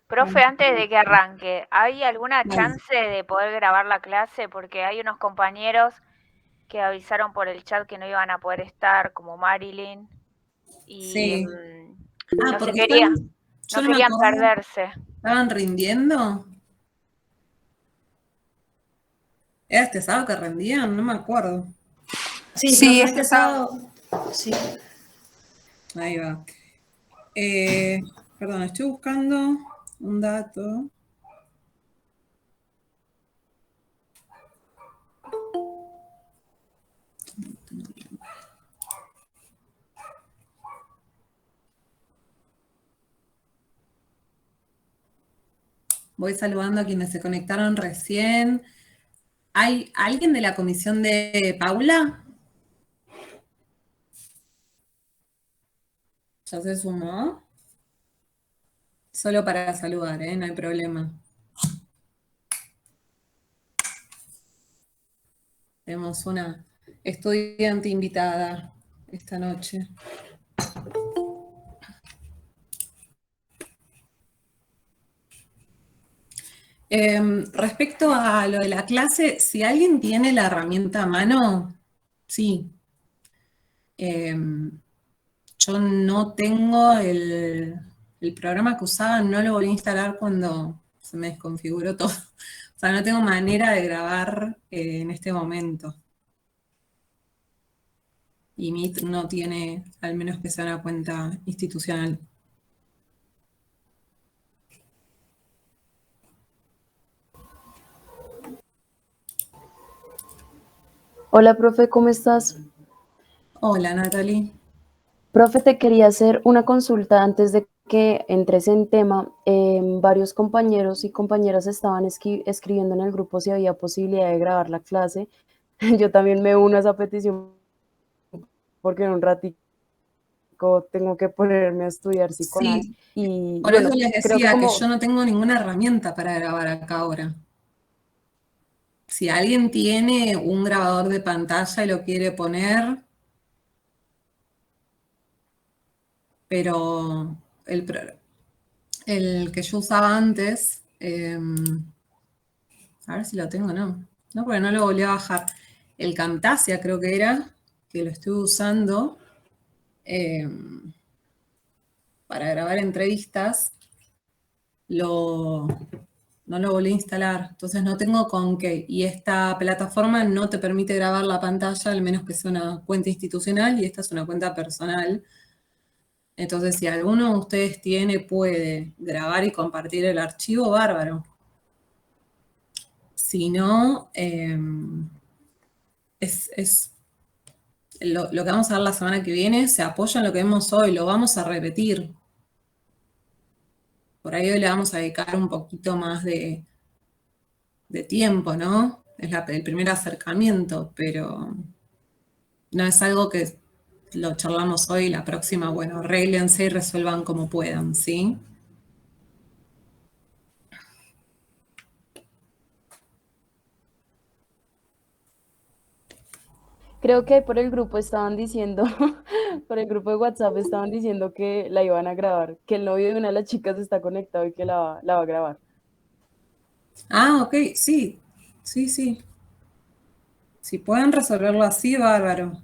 Profe, antes de que arranque, ¿hay alguna Vale. chance de poder grabar la clase? Porque hay unos compañeros que avisaron por el chat que no iban a poder estar, como Marilyn, y Sí. no se Porque quería, yo no no me querían acuerdo, perderse. ¿estaban rindiendo? ¿Era este sábado que rendían? No me acuerdo. Sí, Sí, profe, este sábado. Sí. Ahí va. Perdón, estoy buscando un dato. Voy saludando a quienes se conectaron recién. ¿Hay alguien de la comisión de Paula? ¿Ya se sumó? Solo para saludar, ¿eh? No hay problema. Tenemos una estudiante invitada esta noche. Respecto a lo de la clase, si alguien tiene la herramienta a mano, sí. Yo no tengo el programa que usaba, no lo volví a instalar cuando se me desconfiguró todo. O sea, no tengo manera de grabar en este momento. Y Meet no tiene, al menos que sea una cuenta institucional. Hola, profe, ¿cómo estás? Hola, Natalie. Profe, te quería hacer una consulta antes de que entres en tema. Varios compañeros y compañeras estaban escribiendo en el grupo si había posibilidad de grabar la clase. Yo también me uno a esa petición porque en un ratito tengo que ponerme a estudiar psicoanálisis. Sí, Y por eso bueno, les creo que decía que yo como no tengo ninguna herramienta para grabar acá ahora. Si alguien tiene un grabador de pantalla y lo quiere poner, pero el que yo usaba antes, a ver si lo tengo, no. No, porque no lo volví a bajar. El Camtasia creo que era, que lo estuve usando para grabar entrevistas, no lo volví a instalar. Entonces no tengo con qué. Y esta plataforma no te permite grabar la pantalla, al menos que sea una cuenta institucional, y esta es una cuenta personal. Entonces, si alguno de ustedes puede grabar y compartir el archivo, bárbaro. Si no, lo que vamos a ver la semana que viene se apoya en lo que vemos hoy, lo vamos a repetir. Por ahí hoy le vamos a dedicar un poquito más de tiempo, ¿no? Es el primer acercamiento, pero no es algo que lo charlamos hoy y la próxima, bueno, arréglense y resuelvan como puedan, ¿sí? creo que por el grupo estaban diciendo, por el grupo de WhatsApp estaban diciendo que la iban a grabar, que el novio de una de las chicas está conectado y que la va a grabar. Ah, ok, sí, sí, sí. Si pueden resolverlo así, bárbaro.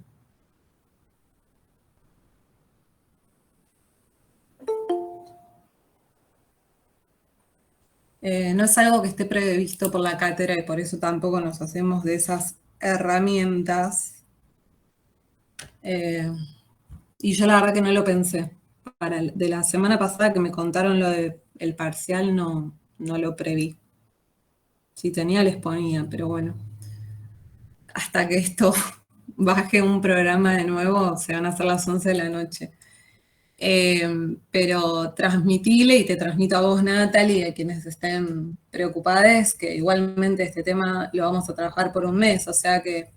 No es algo que esté previsto por la cátedra y por eso tampoco nos hacemos de esas herramientas. Y yo la verdad que no lo pensé. De la semana pasada que me contaron lo del parcial, no lo preví. Si tenía, les ponía, pero bueno. Hasta que esto baje un programa de nuevo, se van a hacer las 11 de la noche. Pero transmitile y te transmito a vos, Natalie, y a quienes estén preocupados, que igualmente este tema lo vamos a trabajar por un mes, o sea que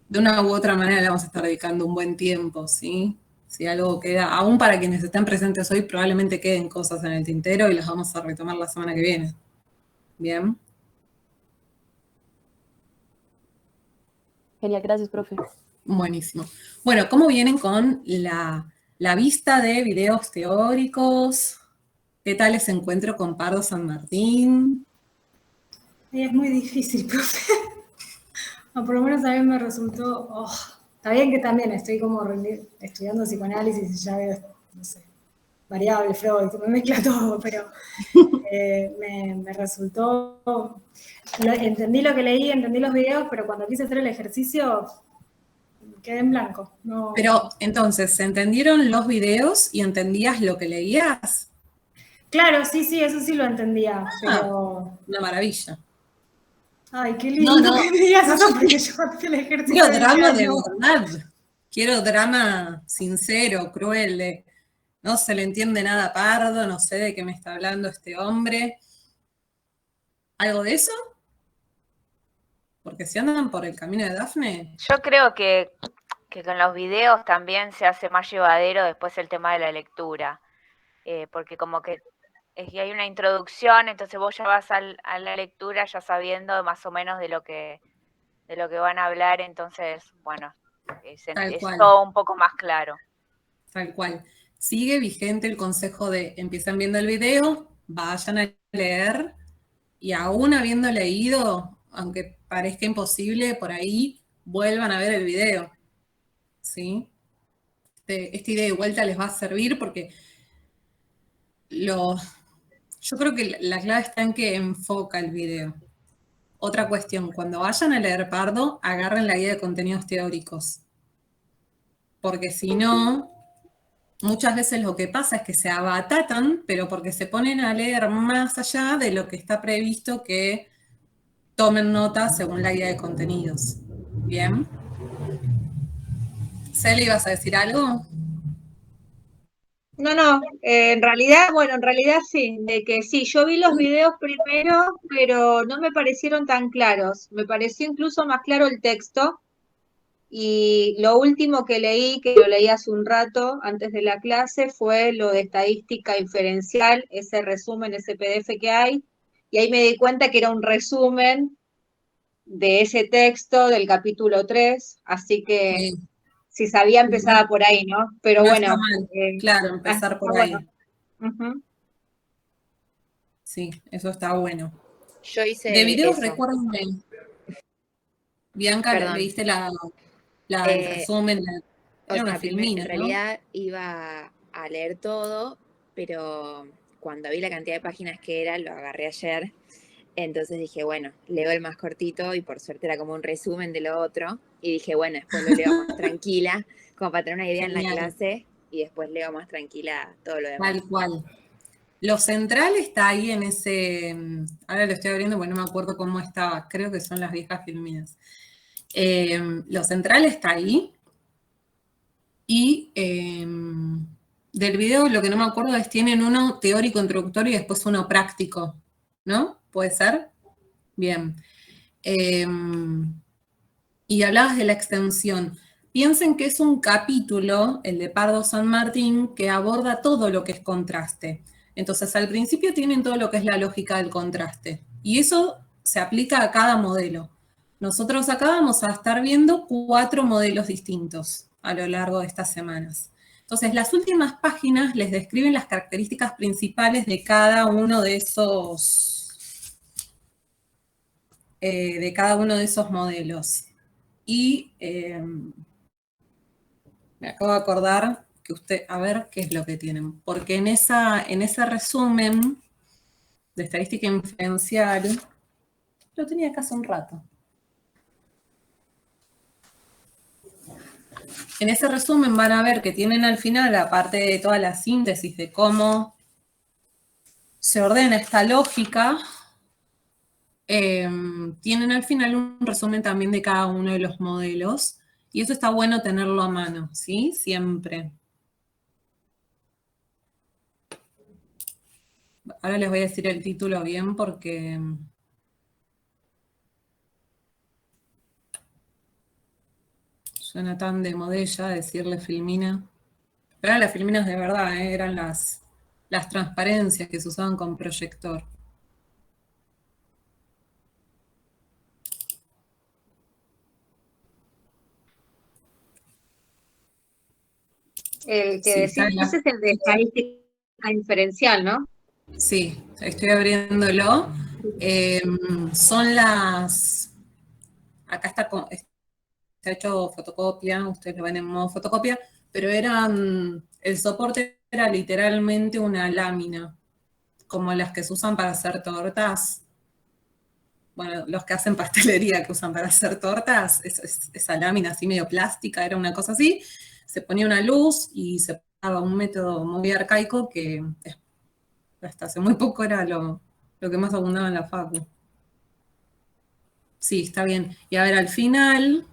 de una u otra manera le vamos a estar dedicando un buen tiempo, ¿sí? Si algo queda, aún para quienes estén presentes hoy, probablemente queden cosas en el tintero y las vamos a retomar la semana que viene. Bien. Genial, gracias, profe. Buenísimo. Bueno, ¿cómo vienen con la vista de videos teóricos? ¿Qué tal ese encuentro con Pardo San Martín? Es muy difícil, profe. O por lo menos a mí me resultó, está bien que también estoy como estudiando psicoanálisis y ya veo, no sé, variable, Freud, me mezcla todo, pero me resultó, entendí lo que leí, entendí los videos, pero cuando quise hacer el ejercicio quedé en blanco. No. Pero entonces, ¿se entendieron los videos y entendías lo que leías? Claro, sí, eso sí lo entendía, pero... Una maravilla. Ay, qué lindo que me digas eso, porque yo hice el ejercicio. Quiero drama de verdad. Quiero drama sincero, cruel, de no se le entiende nada a Pardo, no sé de qué me está hablando este hombre. ¿Algo de eso? Porque si andan por el camino de Dafne. Yo creo que con los videos también se hace más llevadero después el tema de la lectura, porque como que hay una introducción, entonces vos ya vas a la lectura ya sabiendo más o menos de lo que van a hablar, entonces, bueno, es todo un poco más claro. Tal cual. Sigue vigente el consejo de empiezan viendo el video, vayan a leer, y aún habiendo leído, aunque parezca imposible, por ahí vuelvan a ver el video. ¿Sí? Esta idea de vuelta les va a servir porque yo creo que la clave está en que enfoca el video. Otra cuestión, cuando vayan a leer Pardo, agarren la guía de contenidos teóricos. Porque si no, muchas veces lo que pasa es que se abatatan, pero porque se ponen a leer más allá de lo que está previsto que tomen nota según la guía de contenidos. ¿Bien? ¿Cele, ibas a decir algo? No, en realidad sí, de que sí, yo vi los videos primero, pero no me parecieron tan claros. Me pareció incluso más claro el texto. Y lo último que leí, que lo leí hace un rato antes de la clase, fue lo de estadística inferencial, ese resumen, ese PDF que hay. Y ahí me di cuenta que era un resumen de ese texto del capítulo 3, así que Sí. si sabía empezaba por ahí, ¿no? Pero no bueno. Está mal. Claro, empezar por ahí. Bueno. Sí, eso está bueno. Yo hice de videos, eso. recuérdenme. Bianca, Perdón. leíste el resumen, era una filmina, en realidad iba a leer todo, pero cuando vi la cantidad de páginas que era, lo agarré ayer. Entonces dije, bueno, leo el más cortito y por suerte era como un resumen de lo otro. Y dije, bueno, después lo leo más tranquila, como para tener una idea en la clase y después leo más tranquila todo lo demás. Tal cual. Lo central está ahí en ese, ahora lo estoy abriendo porque no me acuerdo cómo estaba, creo que son las viejas filminas. Lo central está ahí y del video lo que no me acuerdo es tienen uno teórico introductorio y después uno práctico, ¿no? ¿Puede ser? Bien. Y hablabas de la extensión. Piensen que es un capítulo, el de Pardo San Martín, que aborda todo lo que es contraste. Entonces, al principio tienen todo lo que es la lógica del contraste. Y eso se aplica a cada modelo. Nosotros acá vamos a estar viendo 4 modelos distintos a lo largo de estas semanas. Entonces, las últimas páginas les describen las características principales de cada uno de esos modelos. Y me acabo de acordar que a ver qué es lo que tienen. Porque en ese resumen de estadística inferencial, lo tenía acá hace un rato. En ese resumen van a ver que tienen al final, aparte de toda la síntesis de cómo se ordena esta lógica, tienen al final un resumen también de cada uno de los modelos. Y eso está bueno tenerlo a mano, ¿sí? Siempre. Ahora les voy a decir el título bien porque suena tan de modella decirle filmina. Pero eran las filminas de verdad, eran las transparencias que se usaban con proyector. El que Sí, decís es el de estadística inferencial, ¿no? Sí, estoy abriéndolo. Son las... Acá está hecho fotocopia, ustedes lo ven en modo fotocopia, pero el soporte era literalmente una lámina, como las que se usan para hacer tortas. Bueno, los que hacen pastelería que usan para hacer tortas, esa lámina así medio plástica, era una cosa así. Se ponía una luz y se usaba un método muy arcaico que hasta hace muy poco era lo que más abundaba en la facu. Sí, está bien. Y a ver, al final,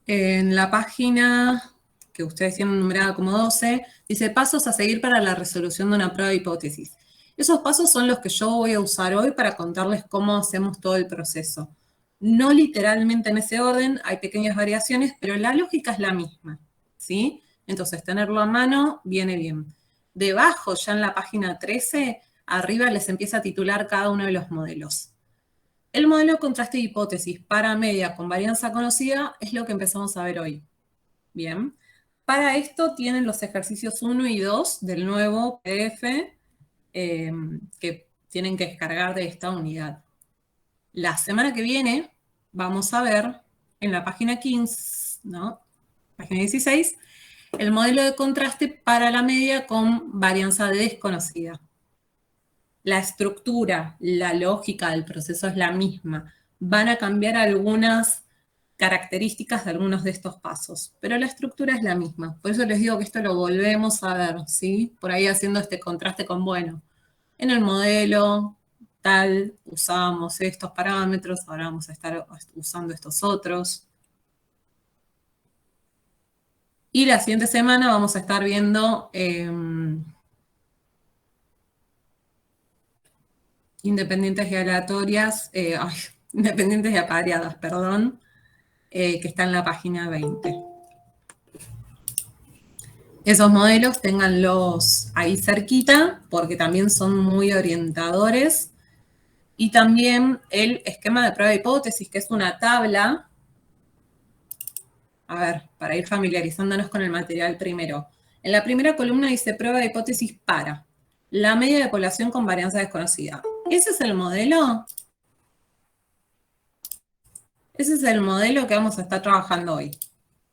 en la página que ustedes tienen numerada como 12, dice pasos a seguir para la resolución de una prueba de hipótesis. Esos pasos son los que yo voy a usar hoy para contarles cómo hacemos todo el proceso. No literalmente en ese orden, hay pequeñas variaciones, pero la lógica es la misma, ¿sí? Entonces, tenerlo a mano viene bien. Debajo, ya en la página 13, arriba les empieza a titular cada uno de los modelos. El modelo de contraste de hipótesis para media con varianza conocida es lo que empezamos a ver hoy. Bien. Para esto tienen los ejercicios 1 y 2 del nuevo PDF que tienen que descargar de esta unidad. La semana que viene vamos a ver en la página 15, ¿no? Página 16, el modelo de contraste para la media con varianza desconocida. La estructura, la lógica del proceso es la misma. Van a cambiar algunas características de algunos de estos pasos, pero la estructura es la misma. Por eso les digo que esto lo volvemos a ver, ¿sí? Por ahí haciendo este contraste con, bueno, en el modelo tal usábamos estos parámetros, ahora vamos a estar usando estos otros. Y la siguiente semana vamos a estar viendo independientes y aleatorias, independientes y apareadas, perdón, que está en la página 20. Esos modelos ténganlos ahí cerquita, porque también son muy orientadores. Y también el esquema de prueba de hipótesis, que es una tabla. A ver, para ir familiarizándonos con el material primero. En la primera columna dice prueba de hipótesis para la media de población con varianza desconocida. ¿Ese es el modelo? Ese es el modelo que vamos a estar trabajando hoy.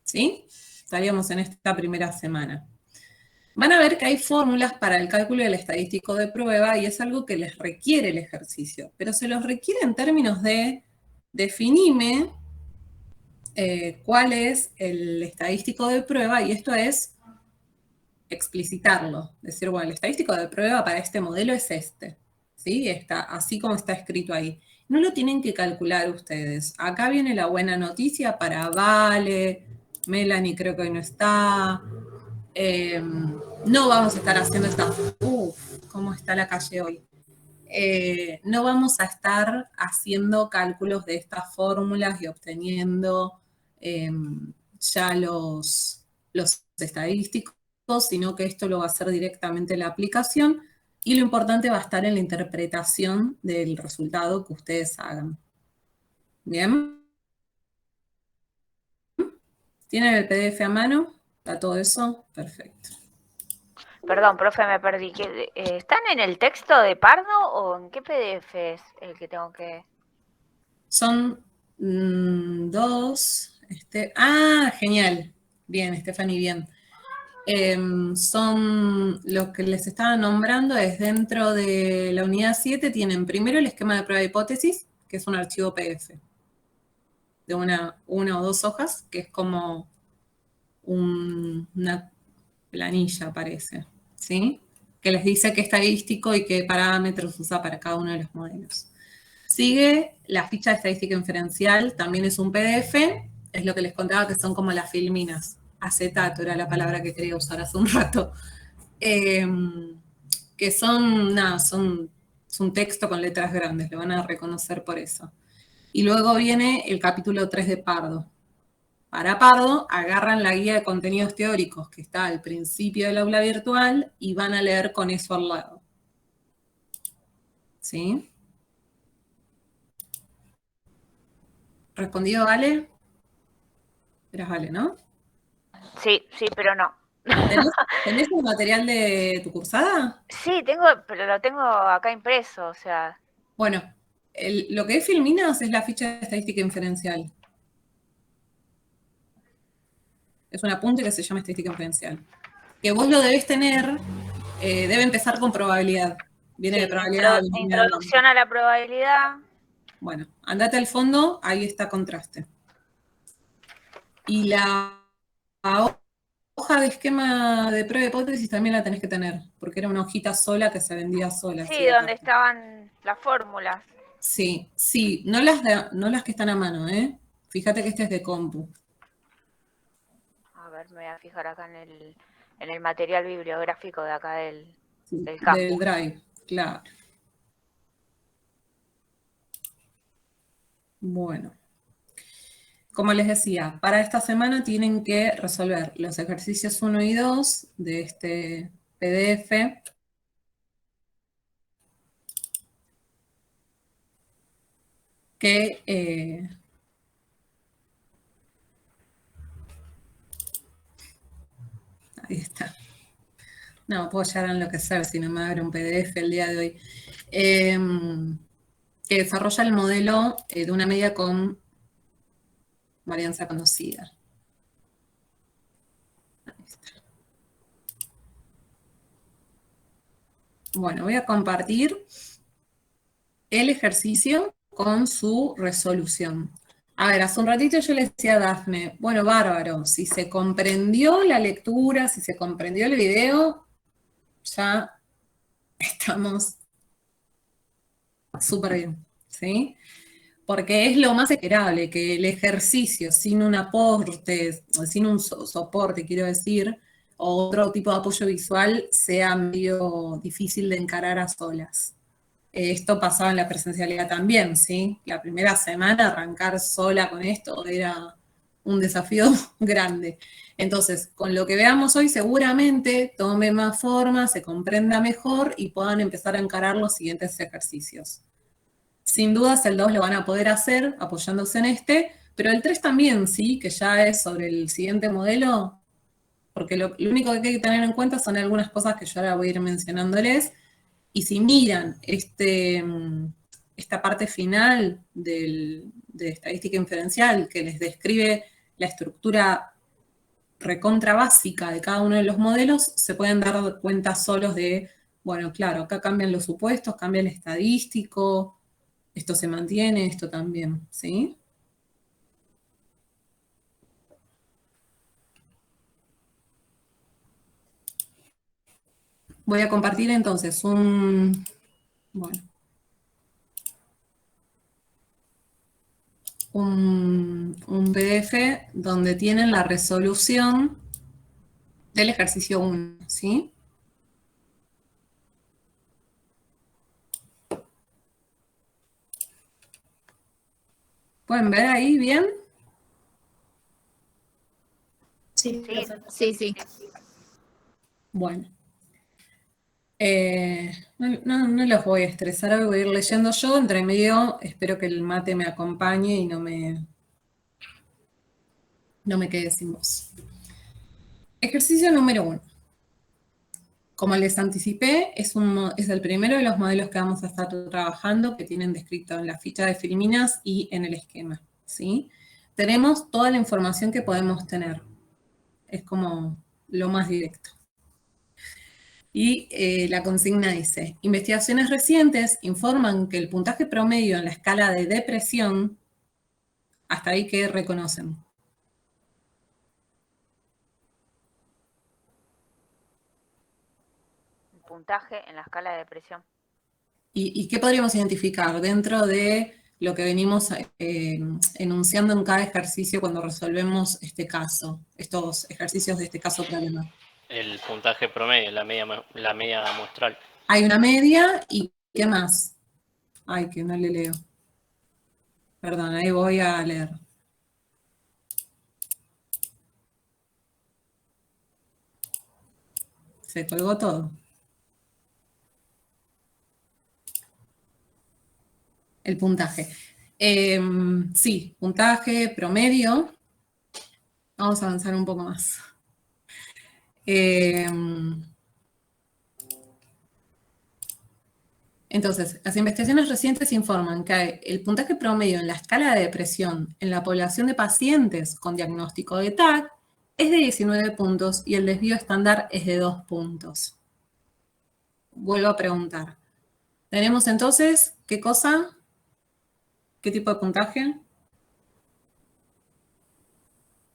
¿Sí? Estaríamos en esta primera semana. Van a ver que hay fórmulas para el cálculo del estadístico de prueba y es algo que les requiere el ejercicio, pero se los requiere en términos de definime cuál es el estadístico de prueba y esto es explicitarlo. Decir, bueno, el estadístico de prueba para este modelo es este. ¿Sí? Está así como está escrito ahí. No lo tienen que calcular ustedes. Acá viene la buena noticia para Vale, Melanie creo que hoy no está. No vamos a estar haciendo esta... ¿cómo está la calle hoy? No vamos a estar haciendo cálculos de estas fórmulas y obteniendo ya los estadísticos, sino que esto lo va a hacer directamente la aplicación y lo importante va a estar en la interpretación del resultado que ustedes hagan. ¿Bien? ¿Tienen el PDF a mano? ¿Está todo eso? Perfecto. Perdón, profe, me perdí. ¿Están en el texto de Pardo o en qué PDF es el que tengo que...? Son dos. Genial. Bien, Stephanie, bien. Son lo que les estaba nombrando, es dentro de la unidad 7, tienen primero el esquema de prueba de hipótesis, que es un archivo PDF de una o dos hojas, que es como una planilla, parece, ¿sí? Que les dice qué estadístico y qué parámetros usa para cada uno de los modelos. Sigue la ficha de estadística inferencial, también es un PDF, es lo que les contaba que son como las filminas. Acetato era la palabra que quería usar hace un rato. Que son, nada, es un texto con letras grandes, lo van a reconocer por eso. Y luego viene el capítulo 3 de Pardo. Para Pardo, agarran la guía de contenidos teóricos que está al principio del aula virtual y van a leer con eso al lado. ¿Sí? ¿Respondido, Vale? Eras Vale, ¿no? Sí, pero no. ¿Tenés el material de tu cursada? Sí, pero lo tengo acá impreso, o sea, Bueno, lo que es Filminas es la ficha de estadística inferencial. Es un apunte que se llama estadística inferencial. Que vos lo debés tener, debe empezar con probabilidad. Viene sí, de probabilidad lineal. introducción a la probabilidad. Bueno, andate al fondo, ahí está contraste. Y la hoja de esquema de prueba de hipótesis también la tenés que tener, porque era una hojita sola que se vendía sola. Sí, donde estaban las fórmulas. Sí, sí, no las que están a mano, ¿eh? Fíjate que este es de compu. A ver, me voy a fijar acá en el material bibliográfico de acá del Del campus. Drive, claro. Bueno, como les decía, para esta semana tienen que resolver los ejercicios 1 y 2 de este PDF. Que ahí está. No, puedo llegar a enloquecer si no me abre un PDF el día de hoy. Que desarrolla el modelo de una media con varianza conocida. Ahí está. Bueno, voy a compartir el ejercicio con su resolución. A ver, hace un ratito yo le decía a Dafne, bueno, bárbaro, si se comprendió la lectura, si se comprendió el video, ya estamos súper bien, ¿sí? Porque es lo más esperable, que el ejercicio sin un aporte, sin un soporte, quiero decir, o otro tipo de apoyo visual, sea medio difícil de encarar a solas. Esto pasaba en la presencialidad también, ¿sí? La primera semana arrancar sola con esto era un desafío grande. Entonces, con lo que veamos hoy seguramente tome más forma, se comprenda mejor y puedan empezar a encarar los siguientes ejercicios. Sin dudas el 2 lo van a poder hacer apoyándose en este, pero el 3 también, ¿sí? Que ya es sobre el siguiente modelo, porque lo único que hay que tener en cuenta son algunas cosas que yo ahora voy a ir mencionándoles. Y si miran esta parte final de estadística inferencial que les describe la estructura recontra básica de cada uno de los modelos, se pueden dar cuenta solos de, bueno, claro, acá cambian los supuestos, cambia el estadístico, esto se mantiene, esto también, ¿sí? Voy a compartir entonces un PDF donde tienen la resolución del ejercicio 1, ¿sí? ¿Pueden ver ahí bien? Sí, Sí, perfecto. Sí, sí. Bueno. No los voy a estresar, hoy voy a ir leyendo yo, entre medio espero que el mate me acompañe y no me quede sin voz. Ejercicio número 1. Como les anticipé, es el primero de los modelos que vamos a estar trabajando, que tienen descrito en la ficha de Filminas y en el esquema, ¿sí? Tenemos toda la información que podemos tener. Es como lo más directo. Y la consigna dice, investigaciones recientes informan que el puntaje promedio en la escala de depresión, hasta ahí que reconocen. un puntaje en la escala de depresión. ¿Y qué podríamos identificar dentro de lo que venimos enunciando en cada ejercicio cuando resolvemos este caso, estos ejercicios de este caso problema? El puntaje promedio, la media muestral. Hay una media y ¿qué más? Ay, que no le leo. Perdón, ahí voy a leer. Se colgó todo. El puntaje. Sí, puntaje, promedio. Vamos a avanzar un poco más. Entonces, las investigaciones recientes informan que el puntaje promedio en la escala de depresión en la población de pacientes con diagnóstico de TAC es de 19 puntos y el desvío estándar es de 2 puntos. Vuelvo a preguntar. Tenemos entonces, ¿qué cosa? ¿Qué tipo de puntaje?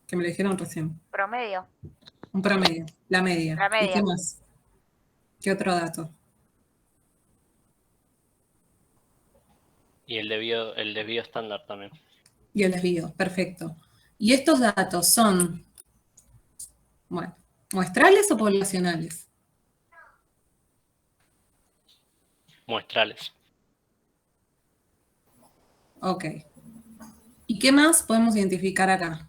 Que me lo dijeron recién. Promedio. Un promedio, la media. La media. ¿Y qué más? ¿Qué otro dato? Y el desvío estándar también. Y el desvío, perfecto. Y estos datos son, bueno, ¿muestrales o poblacionales? Muestrales. Ok. ¿Y qué más podemos identificar acá?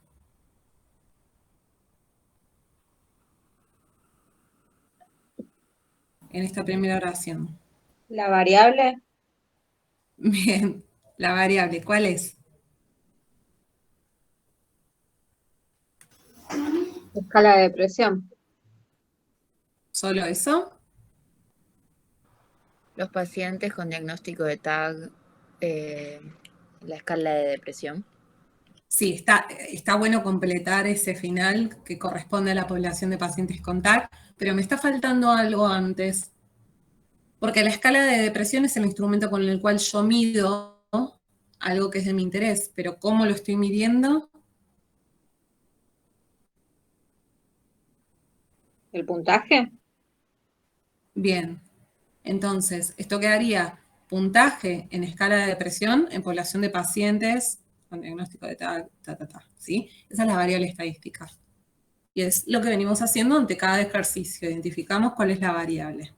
En esta primera oración. La variable, Bien, la variable, ¿cuál es? escala de depresión. ¿Solo eso? Los pacientes con diagnóstico de TAG, la escala de depresión. Sí, está bueno completar ese final que corresponde a la población de pacientes con TAC, pero me está faltando algo antes. Porque la escala de depresión es el instrumento con el cual yo mido algo que es de mi interés, pero ¿cómo lo estoy midiendo? ¿El puntaje? Bien, entonces, esto quedaría puntaje en escala de depresión en población de pacientes con diagnóstico de TAC, ¿sí? Esa es la variable estadística. Y es lo que venimos haciendo ante cada ejercicio, identificamos cuál es la variable.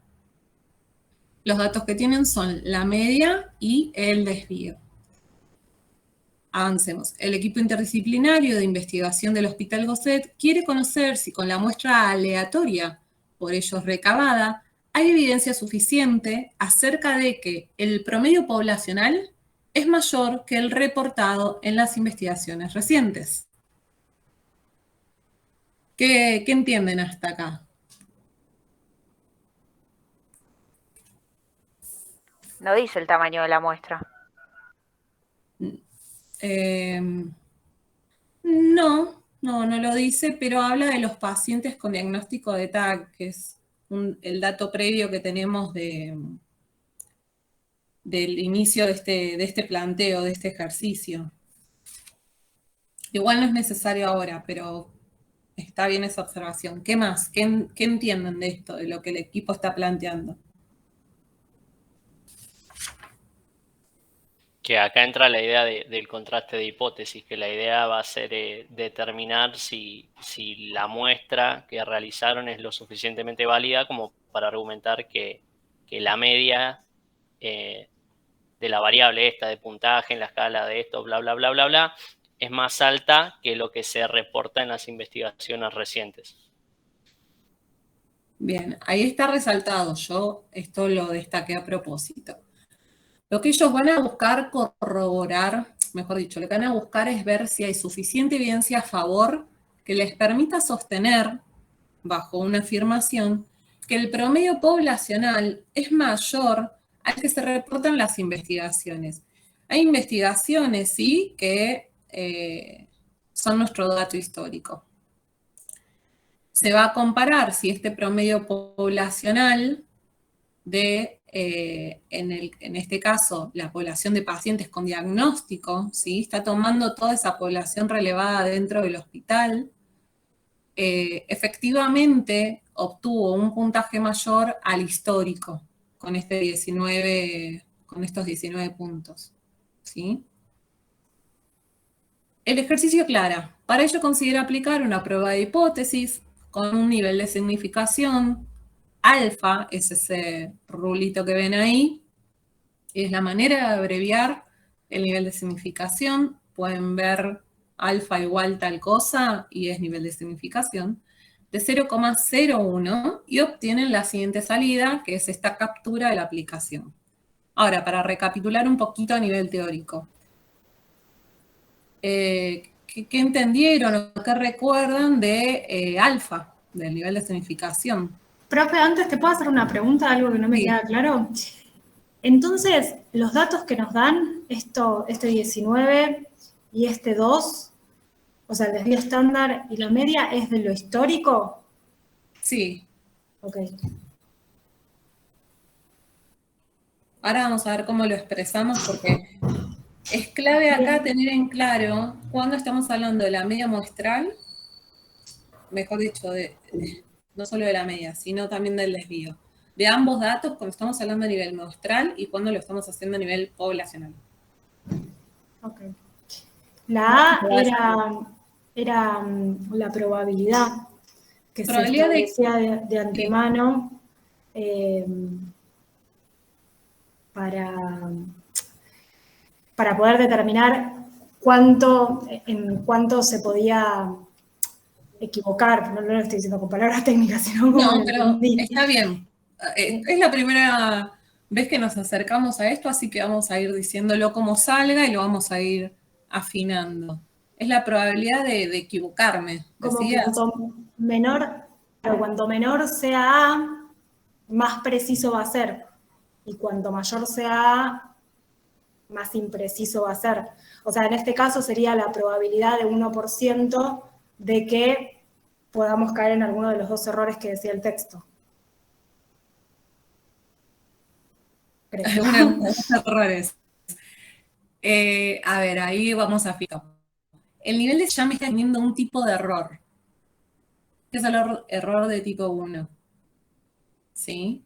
Los datos que tienen son la media y el desvío. Avancemos. El equipo interdisciplinario de investigación del Hospital Gosset quiere conocer si con la muestra aleatoria, por ellos recabada, hay evidencia suficiente acerca de que el promedio poblacional es mayor que el reportado en las investigaciones recientes. ¿Qué entienden hasta acá? No dice el tamaño de la muestra. No lo dice, pero habla de los pacientes con diagnóstico de TAC, que es el dato previo que tenemos del inicio de este planteo, de este ejercicio. Igual no es necesario ahora, pero está bien esa observación. ¿Qué más? ¿Qué entienden de esto, de lo que el equipo está planteando? Que acá entra la idea del contraste de hipótesis, que la idea va a ser determinar si la muestra que realizaron es lo suficientemente válida como para argumentar que la media de la variable esta de puntaje en la escala de esto, bla, bla, bla, bla, bla, es más alta que lo que se reporta en las investigaciones recientes. Bien, ahí está resaltado. Yo esto lo destaqué a propósito. Lo que ellos van a buscar corroborar, mejor dicho, lo que van a buscar es ver si hay suficiente evidencia a favor que les permita sostener, bajo una afirmación, que el promedio poblacional es mayor al que se reportan las investigaciones. Hay investigaciones, sí, que son nuestro dato histórico. Se va a comparar si este promedio poblacional en este caso, la población de pacientes con diagnóstico, ¿sí? Está tomando toda esa población relevada dentro del hospital, efectivamente obtuvo un puntaje mayor al histórico con estos 19 puntos, ¿sí? El ejercicio aclara, para ello considera aplicar una prueba de hipótesis con un nivel de significación alfa, es ese rulito que ven ahí, es la manera de abreviar el nivel de significación. Pueden ver alfa igual tal cosa y es nivel de significación, de 0,01 y obtienen la siguiente salida, que es esta captura de la aplicación. Ahora, para recapitular un poquito a nivel teórico. ¿Qué entendieron o qué recuerdan de alfa, del nivel de escenificación. Profe, antes te puedo hacer una pregunta, algo que no me Sí. queda claro. Entonces, los datos que nos dan, este 19 y este 2, o sea, el desvío estándar y la media, ¿es de lo histórico? Sí. Ok. Ahora vamos a ver cómo lo expresamos, porque es clave acá tener en claro cuando estamos hablando de la media muestral, mejor dicho, no solo de la media, sino también del desvío. De ambos datos, cuando estamos hablando a nivel muestral y cuando lo estamos haciendo a nivel poblacional. Ok. La A era la probabilidad que Probabilidad se establecía de antemano para poder determinar en cuánto se podía equivocar. No lo estoy diciendo con palabras técnicas, sino como No, lo pero entendí. está bien. Es la primera vez que nos acercamos a esto, así que vamos a ir diciéndolo como salga y lo vamos a ir afinando. Es la probabilidad de equivocarme, Como que decías. cuanto menor sea A, más preciso va a ser. Y cuanto mayor sea A, más impreciso va a ser. O sea, en este caso sería la probabilidad de 1% de que podamos caer en alguno de los dos errores que decía el texto. Creo. Uno de los errores. A ver, ahí vamos a fijar. El nivel de ya me está teniendo un tipo de error, que es el error de tipo 1. ¿Sí?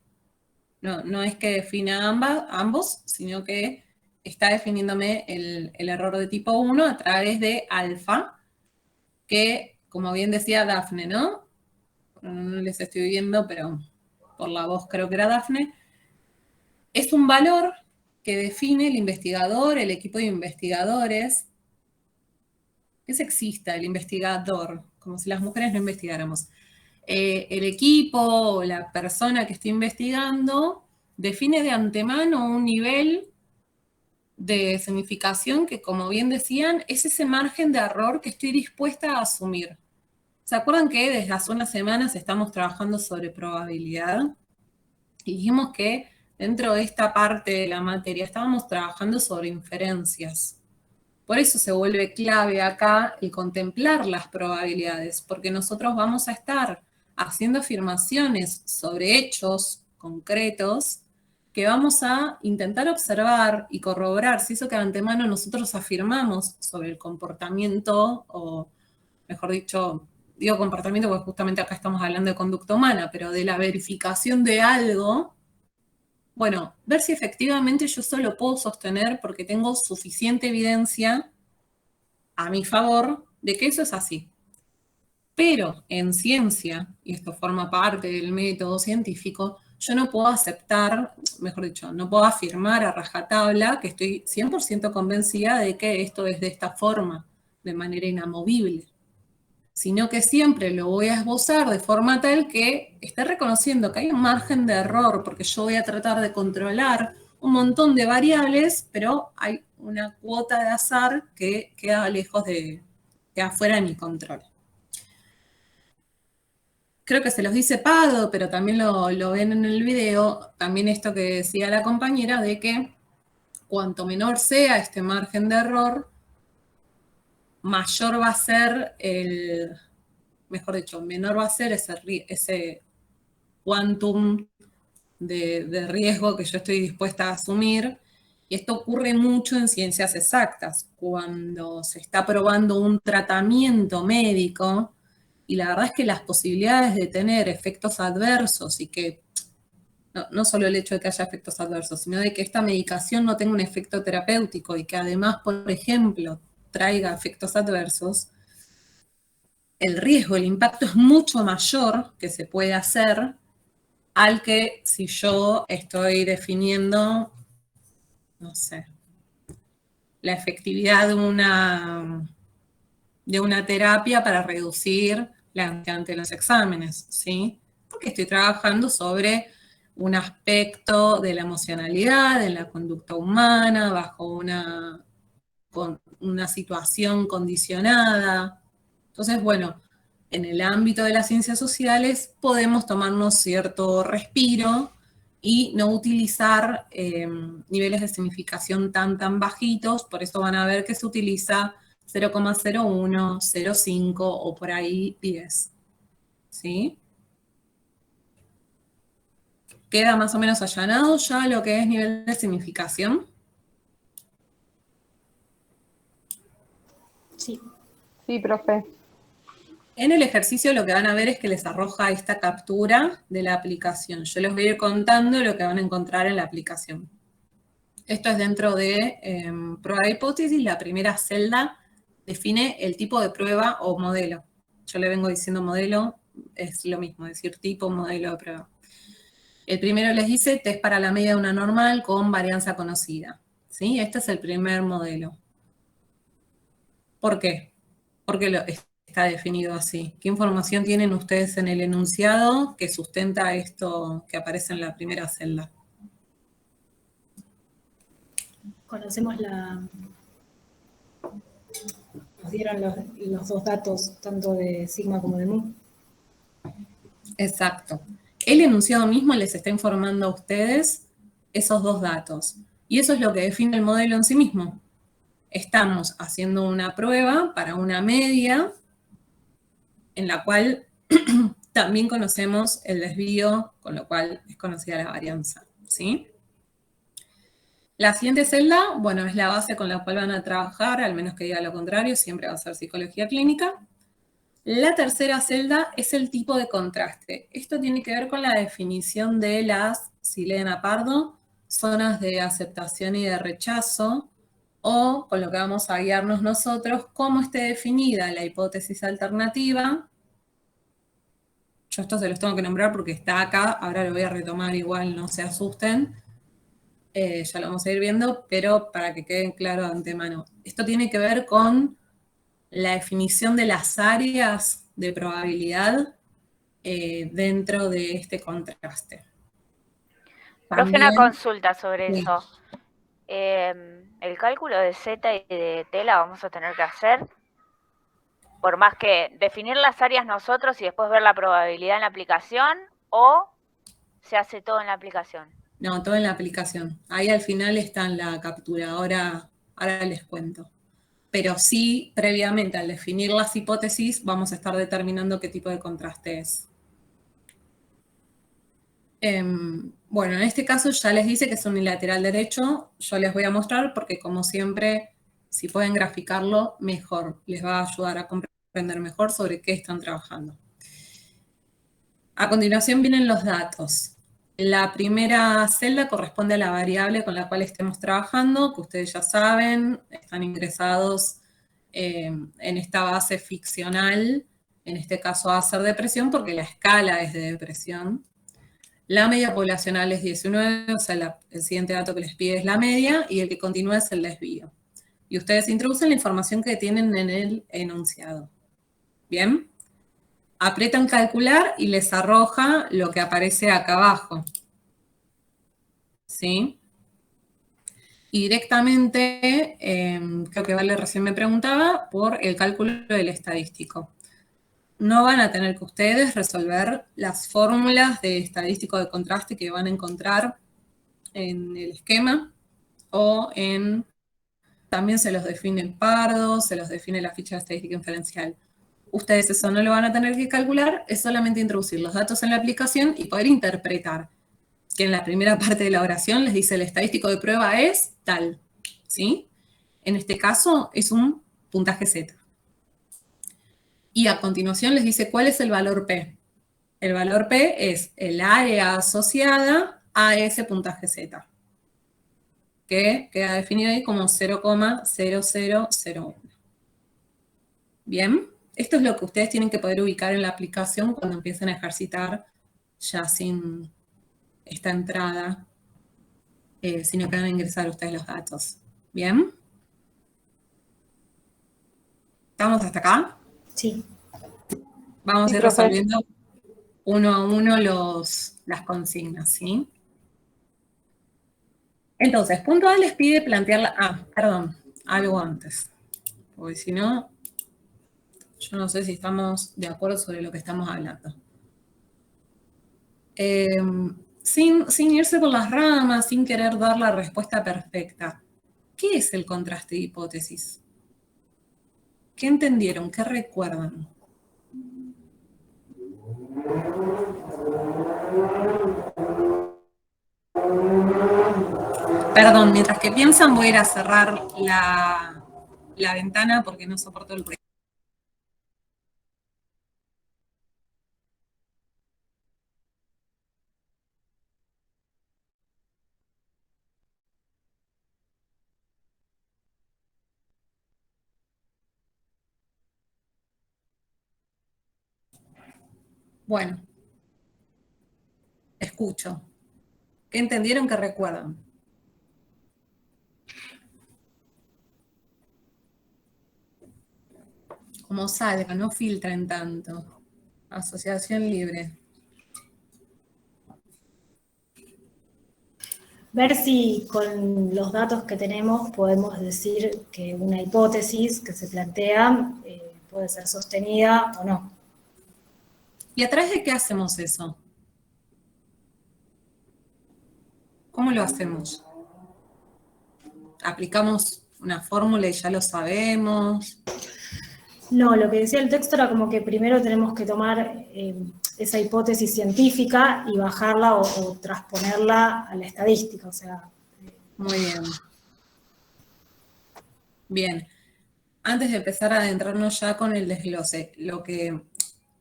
No es que defina ambos, sino que está definiéndome el error de tipo 1 a través de alfa, que, como bien decía Dafne, ¿no? No les estoy viendo, pero por la voz creo que era Dafne. Es un valor que define el investigador, el equipo de investigadores. Es sexista el investigador, como si las mujeres no investigáramos. El equipo o la persona que está investigando define de antemano un nivel de significación que, como bien decían, es ese margen de error que estoy dispuesta a asumir. ¿Se acuerdan que desde hace unas semanas estamos trabajando sobre probabilidad? Y dijimos que dentro de esta parte de la materia estábamos trabajando sobre inferencias. Por eso se vuelve clave acá el contemplar las probabilidades, porque nosotros vamos a estar haciendo afirmaciones sobre hechos concretos que vamos a intentar observar y corroborar si eso que de antemano nosotros afirmamos sobre el comportamiento, o mejor dicho, digo comportamiento porque justamente acá estamos hablando de conducta humana, pero de la verificación de algo. Bueno, ver si efectivamente yo solo puedo sostener porque tengo suficiente evidencia a mi favor de que eso es así. Pero en ciencia, y esto forma parte del método científico, yo no puedo aceptar, mejor dicho, no puedo afirmar a rajatabla que estoy 100% convencida de que esto es de esta forma, de manera inamovible, sino que siempre lo voy a esbozar de forma tal que esté reconociendo que hay un margen de error, porque yo voy a tratar de controlar un montón de variables, pero hay una cuota de azar que queda lejos queda fuera de mi control. Creo que se los dice Pado, pero también lo ven en el video, también esto que decía la compañera, de que cuanto menor sea este margen de error, mayor va a ser mejor dicho, menor va a ser ese quantum de riesgo que yo estoy dispuesta a asumir. Y esto ocurre mucho en ciencias exactas, cuando se está probando un tratamiento médico, y la verdad es que las posibilidades de tener efectos adversos y que, no solo el hecho de que haya efectos adversos, sino de que esta medicación no tenga un efecto terapéutico y que además, por ejemplo, traiga efectos adversos, el riesgo, el impacto es mucho mayor que se puede hacer al que si yo estoy definiendo, no sé, la efectividad de una terapia para reducir la ansiedad ante los exámenes, ¿sí? Porque estoy trabajando sobre un aspecto de la emocionalidad, de la conducta humana, bajo una situación condicionada. Entonces, bueno, en el ámbito de las ciencias sociales podemos tomarnos cierto respiro y no utilizar niveles de significación tan bajitos, por eso van a ver que se utiliza 0,01, 0,5 o por ahí 10. ¿Sí? ¿Queda más o menos allanado ya lo que es nivel de significación? Sí. Sí, profe. En el ejercicio lo que van a ver es que les arroja esta captura de la aplicación. Yo les voy a ir contando lo que van a encontrar en la aplicación. Esto es dentro de prueba de hipótesis. La primera celda define el tipo de prueba o modelo. Yo le vengo diciendo modelo, es lo mismo, decir tipo, modelo de prueba. El primero les dice test para la media de una normal con varianza conocida. ¿Sí? Este es el primer modelo. ¿Por qué? Porque está definido así. ¿Qué información tienen ustedes en el enunciado que sustenta esto que aparece en la primera celda? Conocemos nos dieron los dos datos, tanto de sigma como de mu. Exacto. El enunciado mismo les está informando a ustedes esos dos datos. Y eso es lo que define el modelo en sí mismo. Estamos haciendo una prueba para una media en la cual también conocemos el desvío, con lo cual es conocida la varianza, ¿sí? La siguiente celda, bueno, es la base con la cual van a trabajar, al menos que diga lo contrario, siempre va a ser psicología clínica. La tercera celda es el tipo de contraste. Esto tiene que ver con la definición de las, si leen a Pardo, zonas de aceptación y de rechazo, o con lo que vamos a guiarnos nosotros, cómo esté definida la hipótesis alternativa. Yo esto se los tengo que nombrar porque está acá, ahora lo voy a retomar igual, no se asusten. Ya lo vamos a ir viendo, pero para que quede claro de antemano. Esto tiene que ver con la definición de las áreas de probabilidad dentro de este contraste. Profe, una También, consulta sobre sí. eso. El cálculo de Z y de T la vamos a tener que hacer, por más que definir las áreas nosotros y después ver la probabilidad en la aplicación, o se hace todo en la aplicación. No, todo en la aplicación. Ahí al final está en la captura, ahora les cuento. Pero sí, previamente, al definir las hipótesis, vamos a estar determinando qué tipo de contraste es. Bueno, en este caso ya les dice que es unilateral derecho. Yo les voy a mostrar porque, como siempre, si pueden graficarlo, mejor. Les va a ayudar a comprender mejor sobre qué están trabajando. A continuación vienen los datos. La primera celda corresponde a la variable con la cual estemos trabajando, que ustedes ya saben, están ingresados en esta base ficcional, en este caso va a ser depresión porque la escala es de depresión. La media poblacional es 19, o sea, el siguiente dato que les pide es la media, y el que continúa es el desvío. Y ustedes introducen la información que tienen en el enunciado. ¿Bien? Aprietan calcular y les arroja lo que aparece acá abajo. ¿Sí? Y directamente, creo que Vale recién me preguntaba, por el cálculo del estadístico. No van a tener que ustedes resolver las fórmulas de estadístico de contraste que van a encontrar en el esquema o también se los define en Pardo, se los define la ficha de estadística inferencial. Ustedes eso no lo van a tener que calcular, es solamente introducir los datos en la aplicación y poder interpretar que en la primera parte de la oración les dice el estadístico de prueba es tal, ¿sí? En este caso es un puntaje Z. Y a continuación les dice cuál es el valor P. El valor P es el área asociada a ese puntaje Z, que queda definido ahí como 0,0001. Bien, esto es lo que ustedes tienen que poder ubicar en la aplicación cuando empiecen a ejercitar ya sin esta entrada, sino que van a ingresar ustedes los datos. ¿Bien? ¿Estamos hasta acá? Sí. Vamos Sí, a ir profe. resolviendo uno a uno las consignas, ¿sí? Entonces, punto A les pide plantear algo antes, porque si no, Yo no sé si estamos de acuerdo sobre lo que estamos hablando. Sin irse por las ramas, sin querer dar la respuesta perfecta, ¿qué es el contraste de hipótesis? ¿Qué entendieron? ¿Qué recuerdan? Perdón, mientras que piensan voy a ir a cerrar la ventana porque no soporto el ruido. Bueno, escucho. ¿Qué entendieron? ¿Qué recuerdan? Como salga, no filtren tanto. Asociación libre. Ver si con los datos que tenemos podemos decir que una hipótesis que se plantea puede ser sostenida o no. ¿Y a través de qué hacemos eso? ¿Cómo lo hacemos? ¿Aplicamos una fórmula y ya lo sabemos? No, lo que decía el texto era como que primero tenemos que tomar esa hipótesis científica y bajarla o transponerla a la estadística, o sea. Muy bien. Bien. Antes de empezar a adentrarnos ya con el desglose, lo que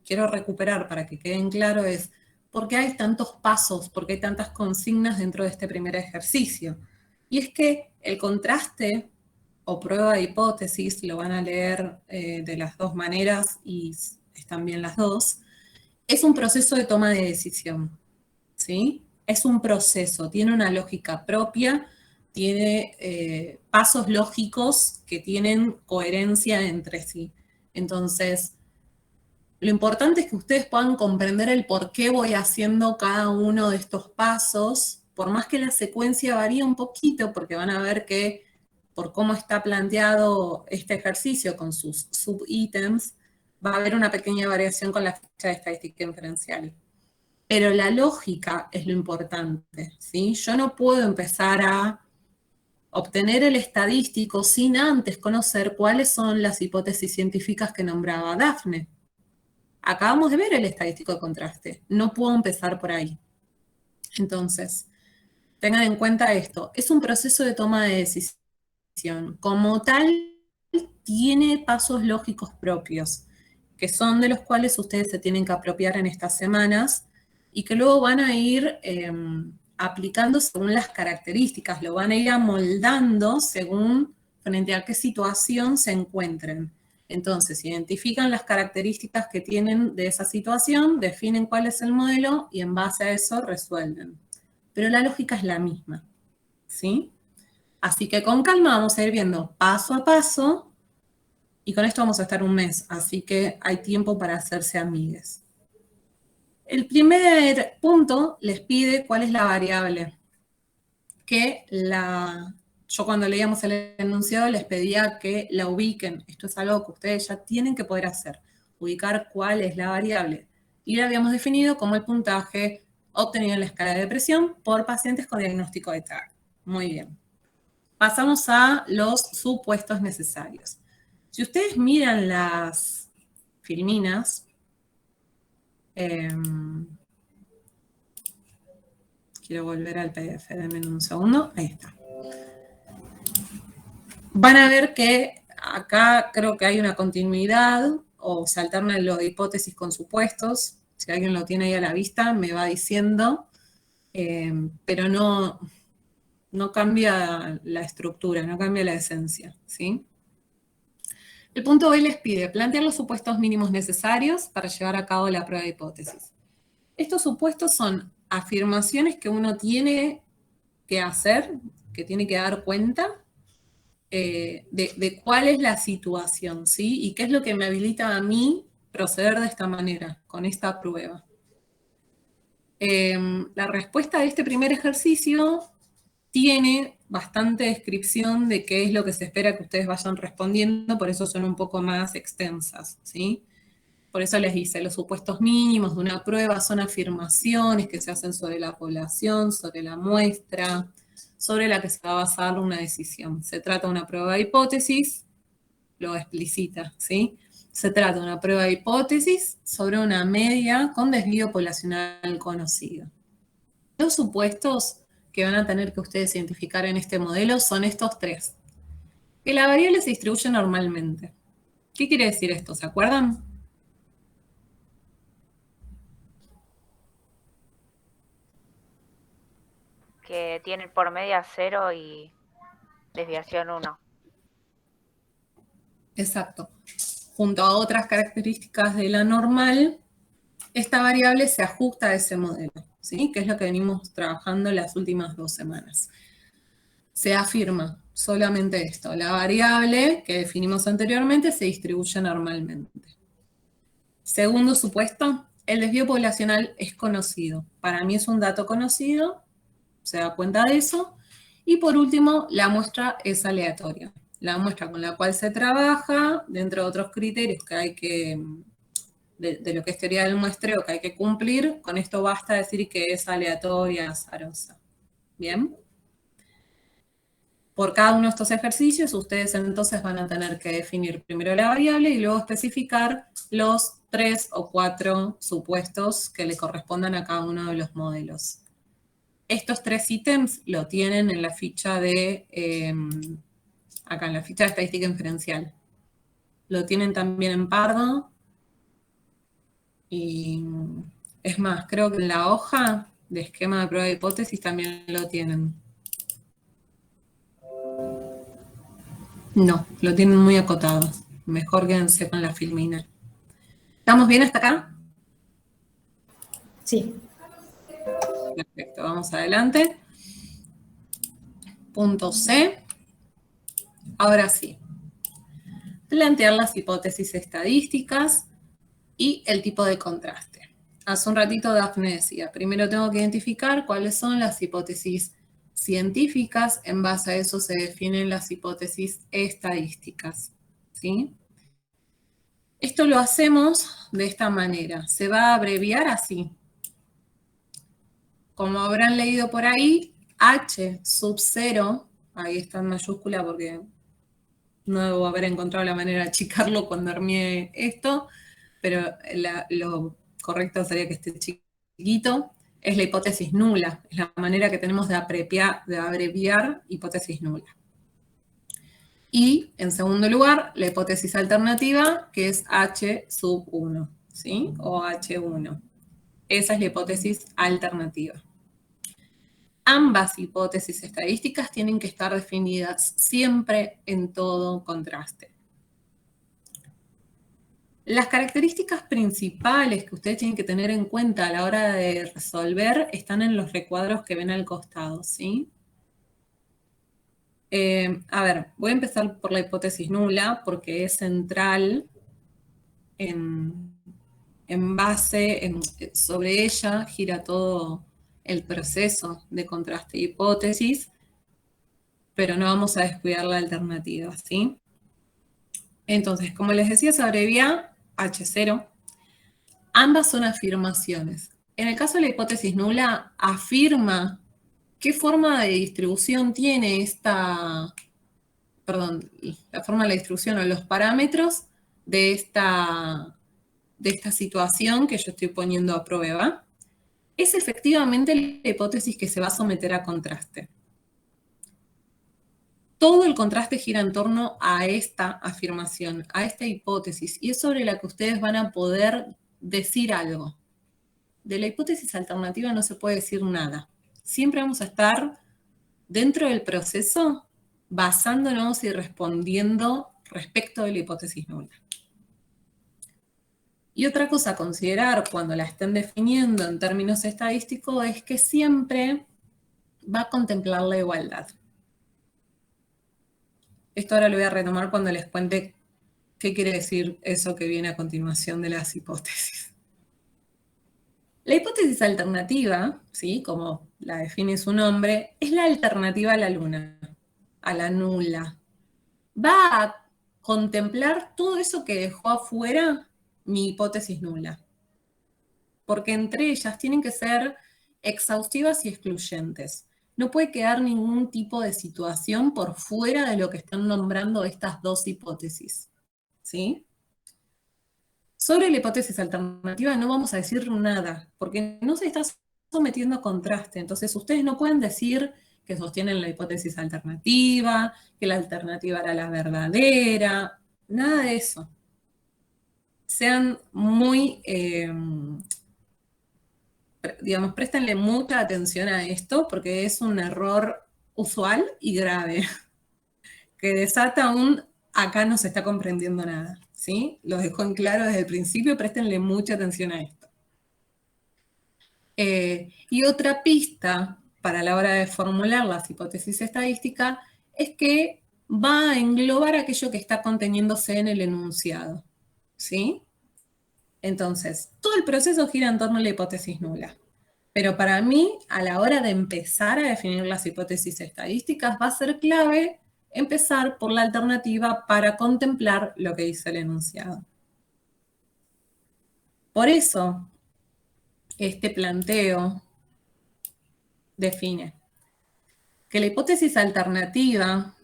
quiero recuperar para que queden claro es por qué hay tantos pasos, por qué hay tantas consignas dentro de este primer ejercicio. Y es que el contraste o prueba de hipótesis, lo van a leer de las dos maneras y están bien las dos, es un proceso de toma de decisión, ¿sí? Es un proceso, tiene una lógica propia, tiene pasos lógicos que tienen coherencia entre sí. Entonces, lo importante es que ustedes puedan comprender el por qué voy haciendo cada uno de estos pasos, por más que la secuencia varíe un poquito, porque van a ver que por cómo está planteado este ejercicio con sus subítems, va a haber una pequeña variación con la ficha de estadística inferencial. Pero la lógica es lo importante, ¿sí? Yo no puedo empezar a obtener el estadístico sin antes conocer cuáles son las hipótesis científicas que nombraba Daphne. Acabamos de ver el estadístico de contraste, no puedo empezar por ahí. Entonces, tengan en cuenta esto, es un proceso de toma de decisión. Como tal, tiene pasos lógicos propios, que son de los cuales ustedes se tienen que apropiar en estas semanas y que luego van a ir aplicando según las características, lo van a ir amoldando según frente a qué situación se encuentren. Entonces, identifican las características que tienen de esa situación, definen cuál es el modelo y en base a eso resuelven. Pero la lógica es la misma, ¿sí? Así que con calma vamos a ir viendo paso a paso y con esto vamos a estar un mes, así que hay tiempo para hacerse amigues. El primer punto les pide cuál es la variable. Yo cuando leíamos el enunciado les pedía que la ubiquen. Esto es algo que ustedes ya tienen que poder hacer. Ubicar cuál es la variable. Y la habíamos definido como el puntaje obtenido en la escala de presión por pacientes con diagnóstico de TAR. Muy bien. Pasamos a los supuestos necesarios. Si ustedes miran las filminas, quiero volver al PDF, denme un segundo, ahí está. Van a ver que acá creo que hay una continuidad o se alternan los hipótesis con supuestos. Si alguien lo tiene ahí a la vista, me va diciendo, pero no cambia la estructura, no cambia la esencia, ¿sí? El punto B les pide plantear los supuestos mínimos necesarios para llevar a cabo la prueba de hipótesis. Estos supuestos son afirmaciones que uno tiene que hacer, que tiene que dar cuenta de cuál es la situación, ¿sí? Y qué es lo que me habilita a mí proceder de esta manera, con esta prueba. La respuesta de este primer ejercicio tiene bastante descripción de qué es lo que se espera que ustedes vayan respondiendo, por eso son un poco más extensas, ¿sí? Por eso les dice, los supuestos mínimos de una prueba son afirmaciones que se hacen sobre la población, sobre la muestra, sobre la que se va a basar una decisión. Se trata de una prueba de hipótesis, lo explicita, ¿sí? Se trata de una prueba de hipótesis sobre una media con desvío poblacional conocido. Los supuestos que van a tener que ustedes identificar en este modelo son estos tres. Que la variable se distribuye normalmente. ¿Qué quiere decir esto? ¿Se acuerdan? Que tienen por media 0 y desviación 1. Exacto. Junto a otras características de la normal, esta variable se ajusta a ese modelo, ¿sí? Que es lo que venimos trabajando las últimas 2 semanas. Se afirma solamente esto. La variable que definimos anteriormente se distribuye normalmente. Segundo supuesto, el desvío poblacional es conocido. Para mí es un dato conocido, se da cuenta de eso. Y por último, la muestra es aleatoria. La muestra con la cual se trabaja, dentro de otros criterios que hay que, de lo que es teoría del muestreo que hay que cumplir, con esto basta decir que es aleatoria, azarosa. ¿Bien? Por cada uno de estos ejercicios, ustedes entonces van a tener que definir primero la variable y luego especificar los 3 o 4 supuestos que le correspondan a cada uno de los modelos. Estos 3 ítems lo tienen en la ficha de, acá en la ficha de estadística inferencial. Lo tienen también en Pardo. Y es más, creo que en la hoja de esquema de prueba de hipótesis también lo tienen. No, lo tienen muy acotado. Mejor quédense con la filmina. ¿Estamos bien hasta acá? Sí. Perfecto, vamos adelante. Punto C. Ahora sí. Plantear las hipótesis estadísticas y el tipo de contraste. Hace un ratito Dafne decía, primero tengo que identificar cuáles son las hipótesis científicas, en base a eso se definen las hipótesis estadísticas, ¿sí? Esto lo hacemos de esta manera, se va a abreviar así. Como habrán leído por ahí, H sub 0, ahí está en mayúscula porque no debo haber encontrado la manera de achicarlo cuando armé esto, pero lo correcto sería que esté chiquito, es la hipótesis nula, es la manera que tenemos de abreviar hipótesis nula. Y, en segundo lugar, la hipótesis alternativa, que es H sub 1, ¿sí? O H1. Esa es la hipótesis alternativa. Ambas hipótesis estadísticas tienen que estar definidas siempre en todo contraste. Las características principales que ustedes tienen que tener en cuenta a la hora de resolver están en los recuadros que ven al costado, ¿sí? A ver, voy a empezar por la hipótesis nula porque es central sobre ella gira todo el proceso de contraste de hipótesis, pero no vamos a descuidar la alternativa, ¿sí? Entonces, como les decía, se abrevia H0. Ambas son afirmaciones. En el caso de la hipótesis nula, afirma qué forma de distribución tiene la forma de la distribución o los parámetros de esta situación que yo estoy poniendo a prueba. Es efectivamente la hipótesis que se va a someter a contraste. Todo el contraste gira en torno a esta afirmación, a esta hipótesis, y es sobre la que ustedes van a poder decir algo. De la hipótesis alternativa no se puede decir nada. Siempre vamos a estar dentro del proceso basándonos y respondiendo respecto de la hipótesis nula. Y otra cosa a considerar cuando la estén definiendo en términos estadísticos es que siempre va a contemplar la igualdad. Esto ahora lo voy a retomar cuando les cuente qué quiere decir eso que viene a continuación de las hipótesis. La hipótesis alternativa, ¿sí? Como la define su nombre, es la alternativa a la luna, a la nula. Va a contemplar todo eso que dejó afuera mi hipótesis nula. Porque entre ellas tienen que ser exhaustivas y excluyentes. No puede quedar ningún tipo de situación por fuera de lo que están nombrando estas dos hipótesis. ¿Sí? Sobre la hipótesis alternativa no vamos a decir nada, porque no se está sometiendo a contraste. Entonces ustedes no pueden decir que sostienen la hipótesis alternativa, que la alternativa era la verdadera, nada de eso. Sean muy, digamos, préstenle mucha atención a esto, porque es un error usual y grave, que desata un acá no se está comprendiendo nada. ¿Sí? Lo dejo en claro desde el principio, préstenle mucha atención a esto. Y otra pista para la hora de formular las hipótesis estadísticas es que va a englobar aquello que está conteniéndose en el enunciado. ¿Sí? Entonces, todo el proceso gira en torno a la hipótesis nula. Pero para mí, a la hora de empezar a definir las hipótesis estadísticas, va a ser clave empezar por la alternativa para contemplar lo que dice el enunciado. Por eso, este planteo define que la hipótesis alternativa,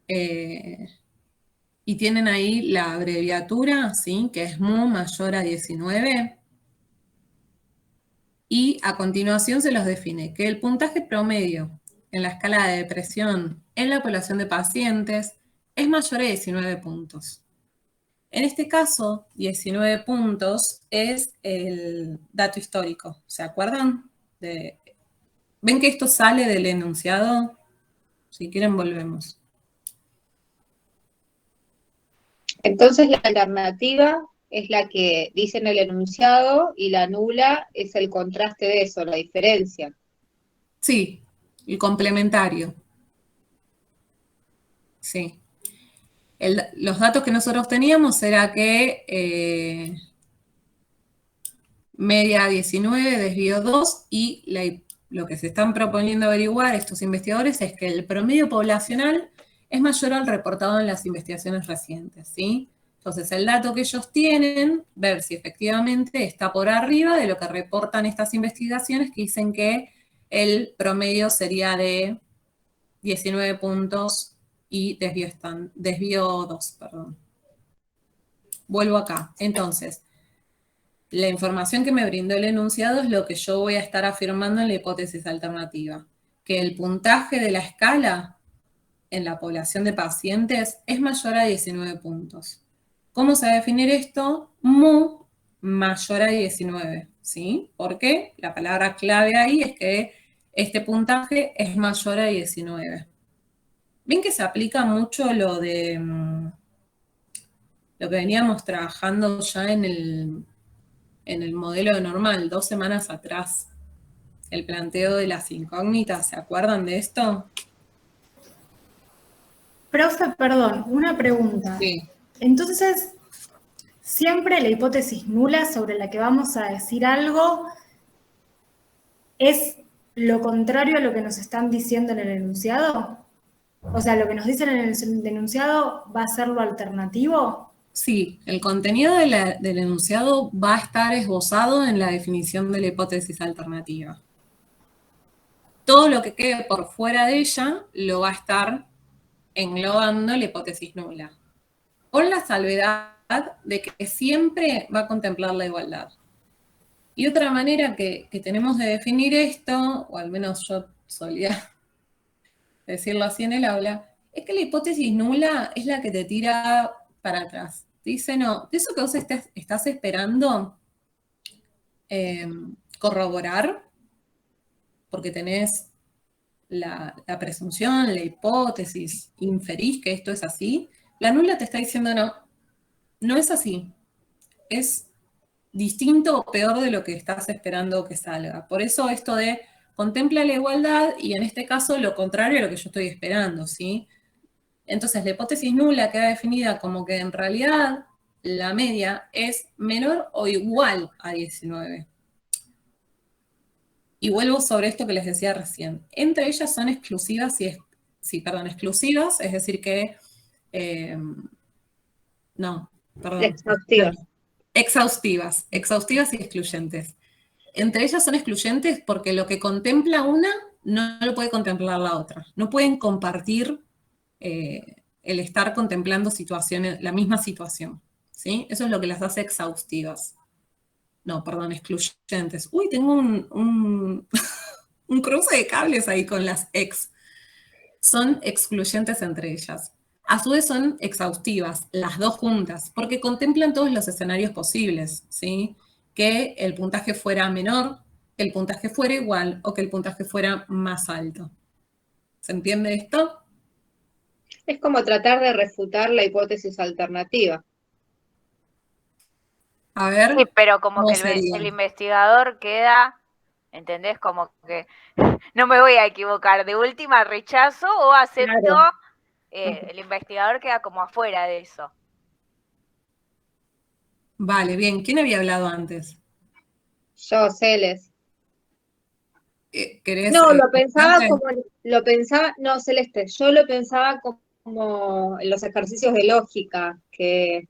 y tienen ahí la abreviatura, ¿sí? Que es mu mayor a 19, y a continuación se los define que el puntaje promedio en la escala de depresión en la población de pacientes es mayor a 19 puntos. En este caso, 19 puntos es el dato histórico. ¿Se acuerdan? ¿Ven que esto sale del enunciado? Si quieren, volvemos. Entonces la alternativa es la que dice en el enunciado y la nula es el contraste de eso, la diferencia. Sí, el complementario. Sí. Los datos que nosotros teníamos era que media 19, desvío 2, y lo que se están proponiendo averiguar estos investigadores es que el promedio poblacional es mayor al reportado en las investigaciones recientes, ¿sí? Entonces, el dato que ellos tienen, ver si efectivamente está por arriba de lo que reportan estas investigaciones que dicen que el promedio sería de 19 puntos y desvío 2, perdón. Vuelvo acá. Entonces, la información que me brindó el enunciado es lo que yo voy a estar afirmando en la hipótesis alternativa, que el puntaje de la escala en la población de pacientes es mayor a 19 puntos. ¿Cómo se va a definir esto? Mu mayor a 19, ¿sí? Porque la palabra clave ahí es que este puntaje es mayor a 19. Ven que se aplica mucho lo de lo que veníamos trabajando ya en el modelo normal, 2 semanas atrás. El planteo de las incógnitas, ¿se acuerdan de esto? Profe, perdón, una pregunta. Sí. Entonces, siempre la hipótesis nula sobre la que vamos a decir algo es lo contrario a lo que nos están diciendo en el enunciado. O sea, lo que nos dicen en el enunciado va a ser lo alternativo. Sí, el contenido del enunciado va a estar esbozado en la definición de la hipótesis alternativa. Todo lo que quede por fuera de ella lo va a estar englobando la hipótesis nula, con la salvedad de que siempre va a contemplar la igualdad. Y otra manera que tenemos de definir esto, o al menos yo solía decirlo así en el aula, es que la hipótesis nula es la que te tira para atrás. Te dice, no, de eso que vos estás esperando corroborar, porque tenés la presunción, la hipótesis, inferís que esto es así, la nula te está diciendo, no, no es así. Es distinto o peor de lo que estás esperando que salga. Por eso esto de contempla la igualdad y en este caso lo contrario a lo que yo estoy esperando, ¿sí? Entonces la hipótesis nula queda definida como que en realidad la media es menor o igual a 19. Y vuelvo sobre esto que les decía recién. Entre ellas son exclusivas exclusivas, es decir que, exhaustivas y excluyentes. Entre ellas son excluyentes porque lo que contempla una no lo puede contemplar la otra. No pueden compartir el estar contemplando situaciones, la misma situación, ¿sí? Eso es lo que las hace exhaustivas. No, perdón, excluyentes. Uy, tengo un cruce de cables ahí con las ex. Son excluyentes entre ellas. A su vez son exhaustivas, las dos juntas, porque contemplan todos los escenarios posibles, ¿sí? Que el puntaje fuera menor, que el puntaje fuera igual o que el puntaje fuera más alto. ¿Se entiende esto? Es como tratar de refutar la hipótesis alternativa. A ver. Sí, pero como que sería? el investigador queda, ¿entendés? Como que no me voy a equivocar. De última rechazo o acepto, Claro. El investigador queda como afuera de eso. Vale, bien. ¿Quién había hablado antes? Yo, Celes. ¿Querés, No, lo pensaba explicarte? no, Celeste, yo lo pensaba como en los ejercicios de lógica, que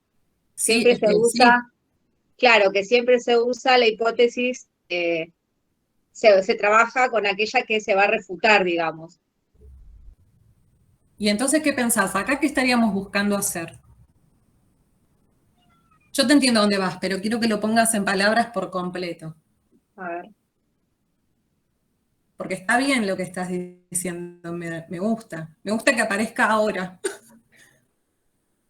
Sí, siempre es se que sí. usa, claro, que siempre se usa la hipótesis, se trabaja con aquella que se va a refutar, digamos. Y entonces, ¿qué pensás? ¿Acá qué estaríamos buscando hacer? Yo te entiendo a dónde vas, pero quiero que lo pongas en palabras por completo. A ver. Porque está bien lo que estás diciendo, me gusta. Me gusta que aparezca ahora.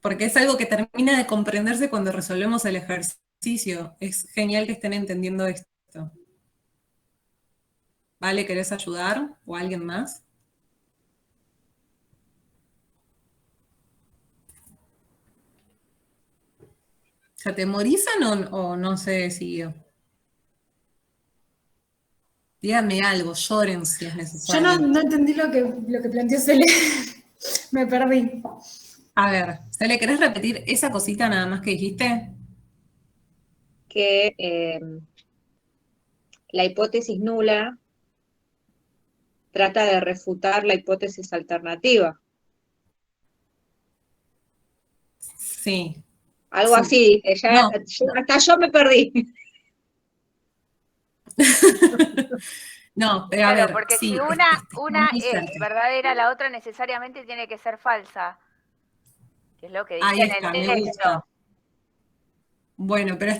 Porque es algo que termina de comprenderse cuando resolvemos el ejercicio. Es genial que estén entendiendo esto. ¿Vale? ¿Querés ayudar? ¿O alguien más? ¿Se atemorizan o no se siguió? Díganme algo, lloren si es Yo necesario. no entendí lo que planteó Cele. Me perdí. A ver, Cele, ¿querés repetir esa cosita nada más que dijiste? Que la hipótesis nula trata de refutar la hipótesis alternativa. Sí. Algo Sí. así, que ya, No. hasta yo me perdí. No, pero a Claro, ver, porque sí, si una está muy es cerca. verdadera, la otra necesariamente tiene que ser falsa. Que es lo que dice Ahí en el está, me texto. gusta. Bueno, pero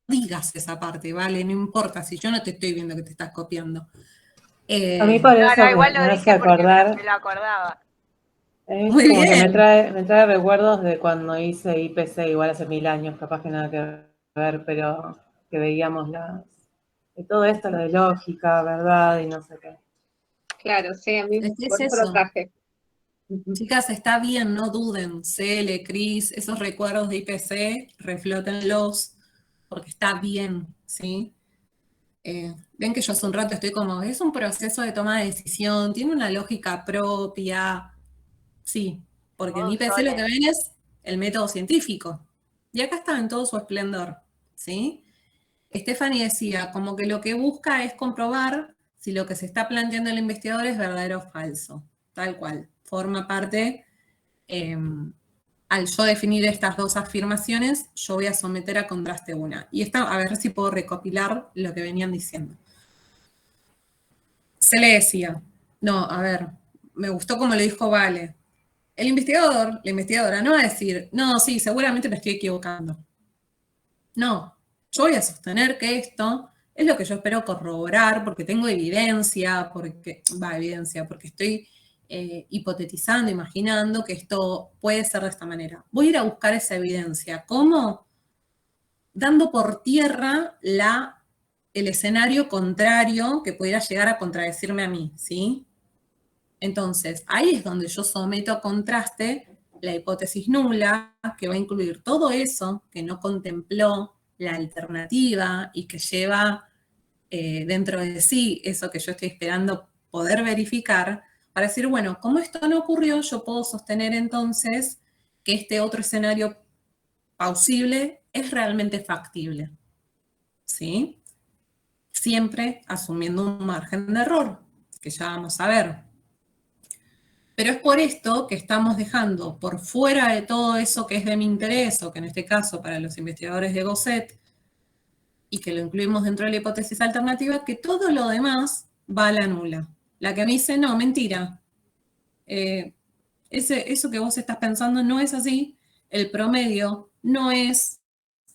digas esa parte, ¿vale? No importa si yo no te estoy viendo que te estás copiando. A mí por eso igual me lo hace dije porque acordar, me lo acordaba. es Muy como que bien. me trae recuerdos de cuando hice IPC, igual hace 1000 años, capaz que nada que ver, pero que veíamos de todo esto, lo de lógica, verdad y no sé qué. Claro, sí, a mí Es que es por eso lo eso. traje. Chicas, está bien, no duden. Cele, Cris, esos recuerdos de IPC, reflótenlos, porque está bien, ¿sí? Ven que yo hace un rato estoy como, es un proceso de toma de decisión, tiene una lógica propia. Sí, porque en IPC lo que ven es el método científico. Y acá está en todo su esplendor, ¿sí? Stephanie decía, como que lo que busca es comprobar si lo que se está planteando el investigador es verdadero o falso, tal cual. Forma parte, al yo definir estas dos afirmaciones, yo voy a someter a contraste una. Y esta, a ver si puedo recopilar lo que venían diciendo. Se le decía, no, a ver, me gustó como le dijo Vale. El investigador, la investigadora, no va a decir, no, sí, seguramente me estoy equivocando. No, yo voy a sostener que esto es lo que yo espero corroborar porque tengo evidencia, porque estoy hipotetizando, imaginando que esto puede ser de esta manera. Voy a ir a buscar esa evidencia. ¿Cómo? Dando por tierra el escenario contrario que pudiera llegar a contradecirme a mí, ¿sí? Entonces, ahí es donde yo someto a contraste la hipótesis nula, que va a incluir todo eso que no contempló la alternativa y que lleva dentro de sí eso que yo estoy esperando poder verificar, para decir, bueno, como esto no ocurrió, yo puedo sostener entonces que este otro escenario plausible es realmente factible. ¿Sí? siempre asumiendo un margen de error, que ya vamos a ver. Pero es por esto que estamos dejando por fuera de todo eso que es de mi interés, o que en este caso para los investigadores de GOSET, y que lo incluimos dentro de la hipótesis alternativa, que todo lo demás va a la nula. La que me dice, no, mentira. Eso que vos estás pensando no es así. El promedio no es,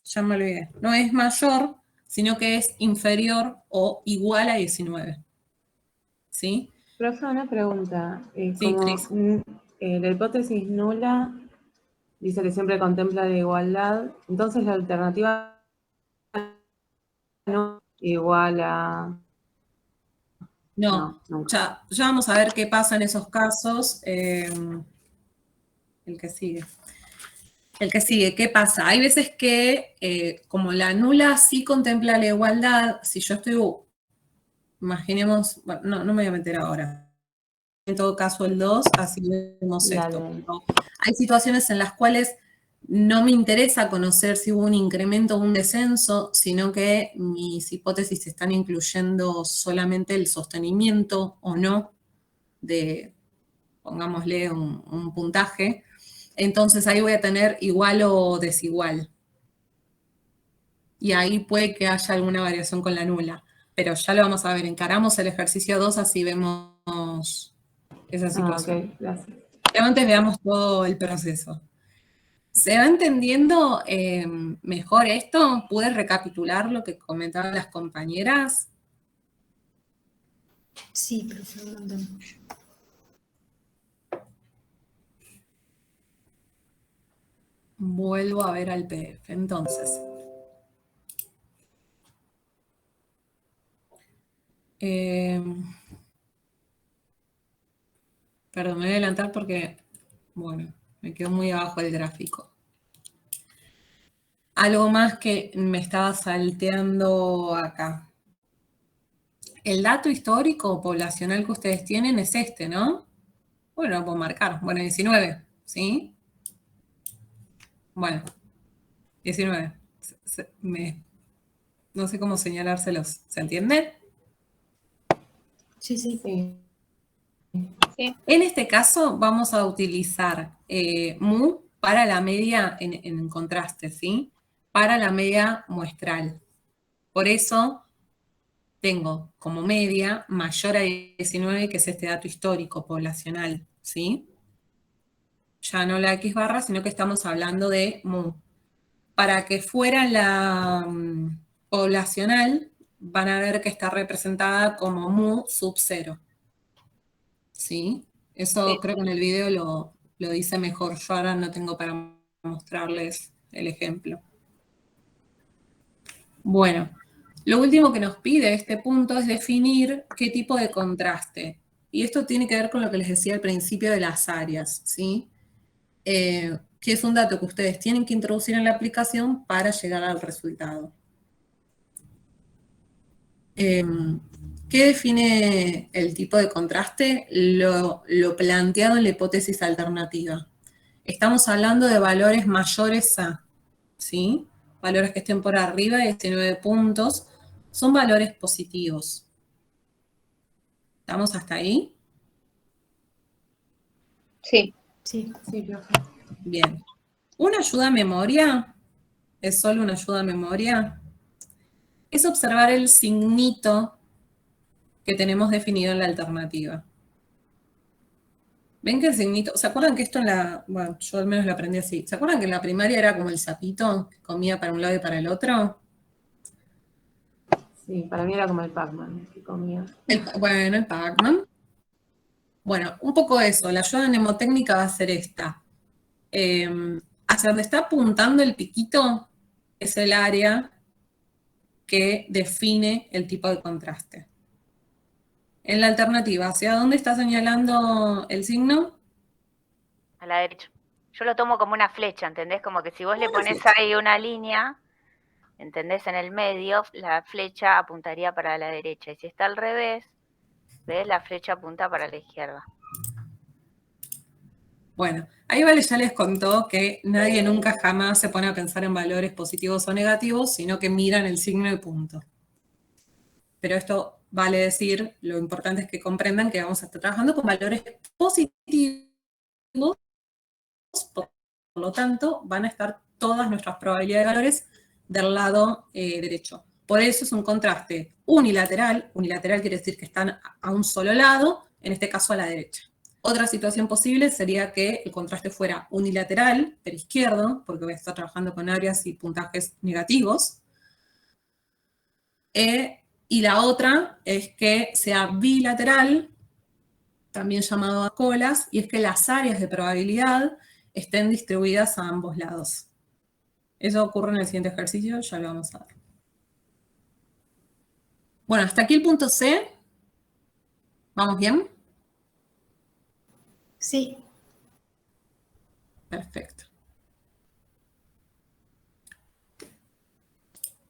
ya me olvidé, no es mayor, sino que es inferior o igual a 19. ¿Sí? Profe, una pregunta. Sí, Como Cris. la hipótesis nula dice que siempre contempla la igualdad, entonces la alternativa no igual a... No, nunca. ya vamos a ver qué pasa en esos casos. El que sigue. El que sigue, ¿qué pasa? Hay veces que, como la nula sí contempla la igualdad, si yo estoy, imaginemos, bueno, no me voy a meter ahora. En todo caso el 2, así vemos esto. Pero hay situaciones en las cuales no me interesa conocer si hubo un incremento o un descenso, sino que mis hipótesis están incluyendo solamente el sostenimiento o no de, pongámosle, un puntaje. Entonces ahí voy a tener igual o desigual. Y ahí puede que haya alguna variación con la nula. Pero ya lo vamos a ver. Encaramos el ejercicio 2, así vemos esa situación. Ok, gracias. Pero antes veamos todo el proceso. ¿Se va entendiendo mejor esto? ¿Puedes recapitular lo que comentaban las compañeras? Sí, profe, un montón. Vuelvo a ver al PDF. Entonces, perdón, me voy a adelantar porque, bueno, me quedó muy abajo el gráfico. Algo más que me estaba salteando acá. El dato histórico poblacional que ustedes tienen es este, ¿no? Bueno, lo puedo marcar. Bueno, 19, ¿sí? Bueno, 19. No sé cómo señalárselos. ¿Se entiende? Sí, sí. Sí. En este caso vamos a utilizar mu para la media en contraste, ¿sí? Para la media muestral. Por eso tengo como media mayor a 19, que es este dato histórico poblacional, ¿sí? Ya no la X barra, sino que estamos hablando de mu. Para que fuera la poblacional, van a ver que está representada como mu sub 0. ¿Sí? Eso Sí. creo que en el video lo dice mejor. Yo ahora no tengo para mostrarles el ejemplo. Bueno, lo último que nos pide este punto es definir qué tipo de contraste. Y esto tiene que ver con lo que les decía al principio de las áreas, ¿sí? Que es un dato que ustedes tienen que introducir en la aplicación para llegar al resultado. ¿Qué define el tipo de contraste? Lo planteado en la hipótesis alternativa. Estamos hablando de valores mayores a, ¿sí? Valores que estén por arriba de 19 puntos, son valores positivos. ¿Estamos hasta ahí? Sí. Sí. Sí, profe. Bien. ¿Una ayuda a memoria? ¿Es solo una ayuda a memoria? Es observar el signito que tenemos definido en la alternativa. ¿Ven que el signito? ¿Se acuerdan que esto en la... Bueno, yo al menos lo aprendí así. ¿Se acuerdan que en la primaria era como el sapito que comía para un lado y para el otro? Sí, para mí era como el Pac-Man que comía. Bueno, el Pac-Man. Bueno, un poco eso. La ayuda mnemotécnica va a ser esta. Hacia donde está apuntando el piquito es el área que define el tipo de contraste. En la alternativa, ¿hacia dónde está señalando el signo? A la derecha. Yo lo tomo como una flecha, ¿entendés? Como que si vos le Una pones flecha. ahí una línea, ¿entendés? En el medio, la flecha apuntaría para la derecha. Y si está al revés, ¿ves? La flecha apunta para la izquierda. Bueno, ahí Vale ya les contó que nadie nunca jamás se pone a pensar en valores positivos o negativos, sino que miran el signo de punto. pero esto vale decir, lo importante es que comprendan que vamos a estar trabajando con valores positivos, por lo tanto, van a estar todas nuestras probabilidades de valores del lado derecho. Por eso es un contraste unilateral. Unilateral quiere decir que están a un solo lado, en este caso a la derecha. Otra situación posible sería que el contraste fuera unilateral, pero izquierdo, porque voy a estar trabajando con áreas y puntajes negativos. Y la otra es que sea bilateral, también llamado a colas, y es que las áreas de probabilidad estén distribuidas a ambos lados. Eso ocurre en el siguiente ejercicio, ya lo vamos a ver. Bueno, hasta aquí el punto C. ¿Vamos bien? Sí. Perfecto.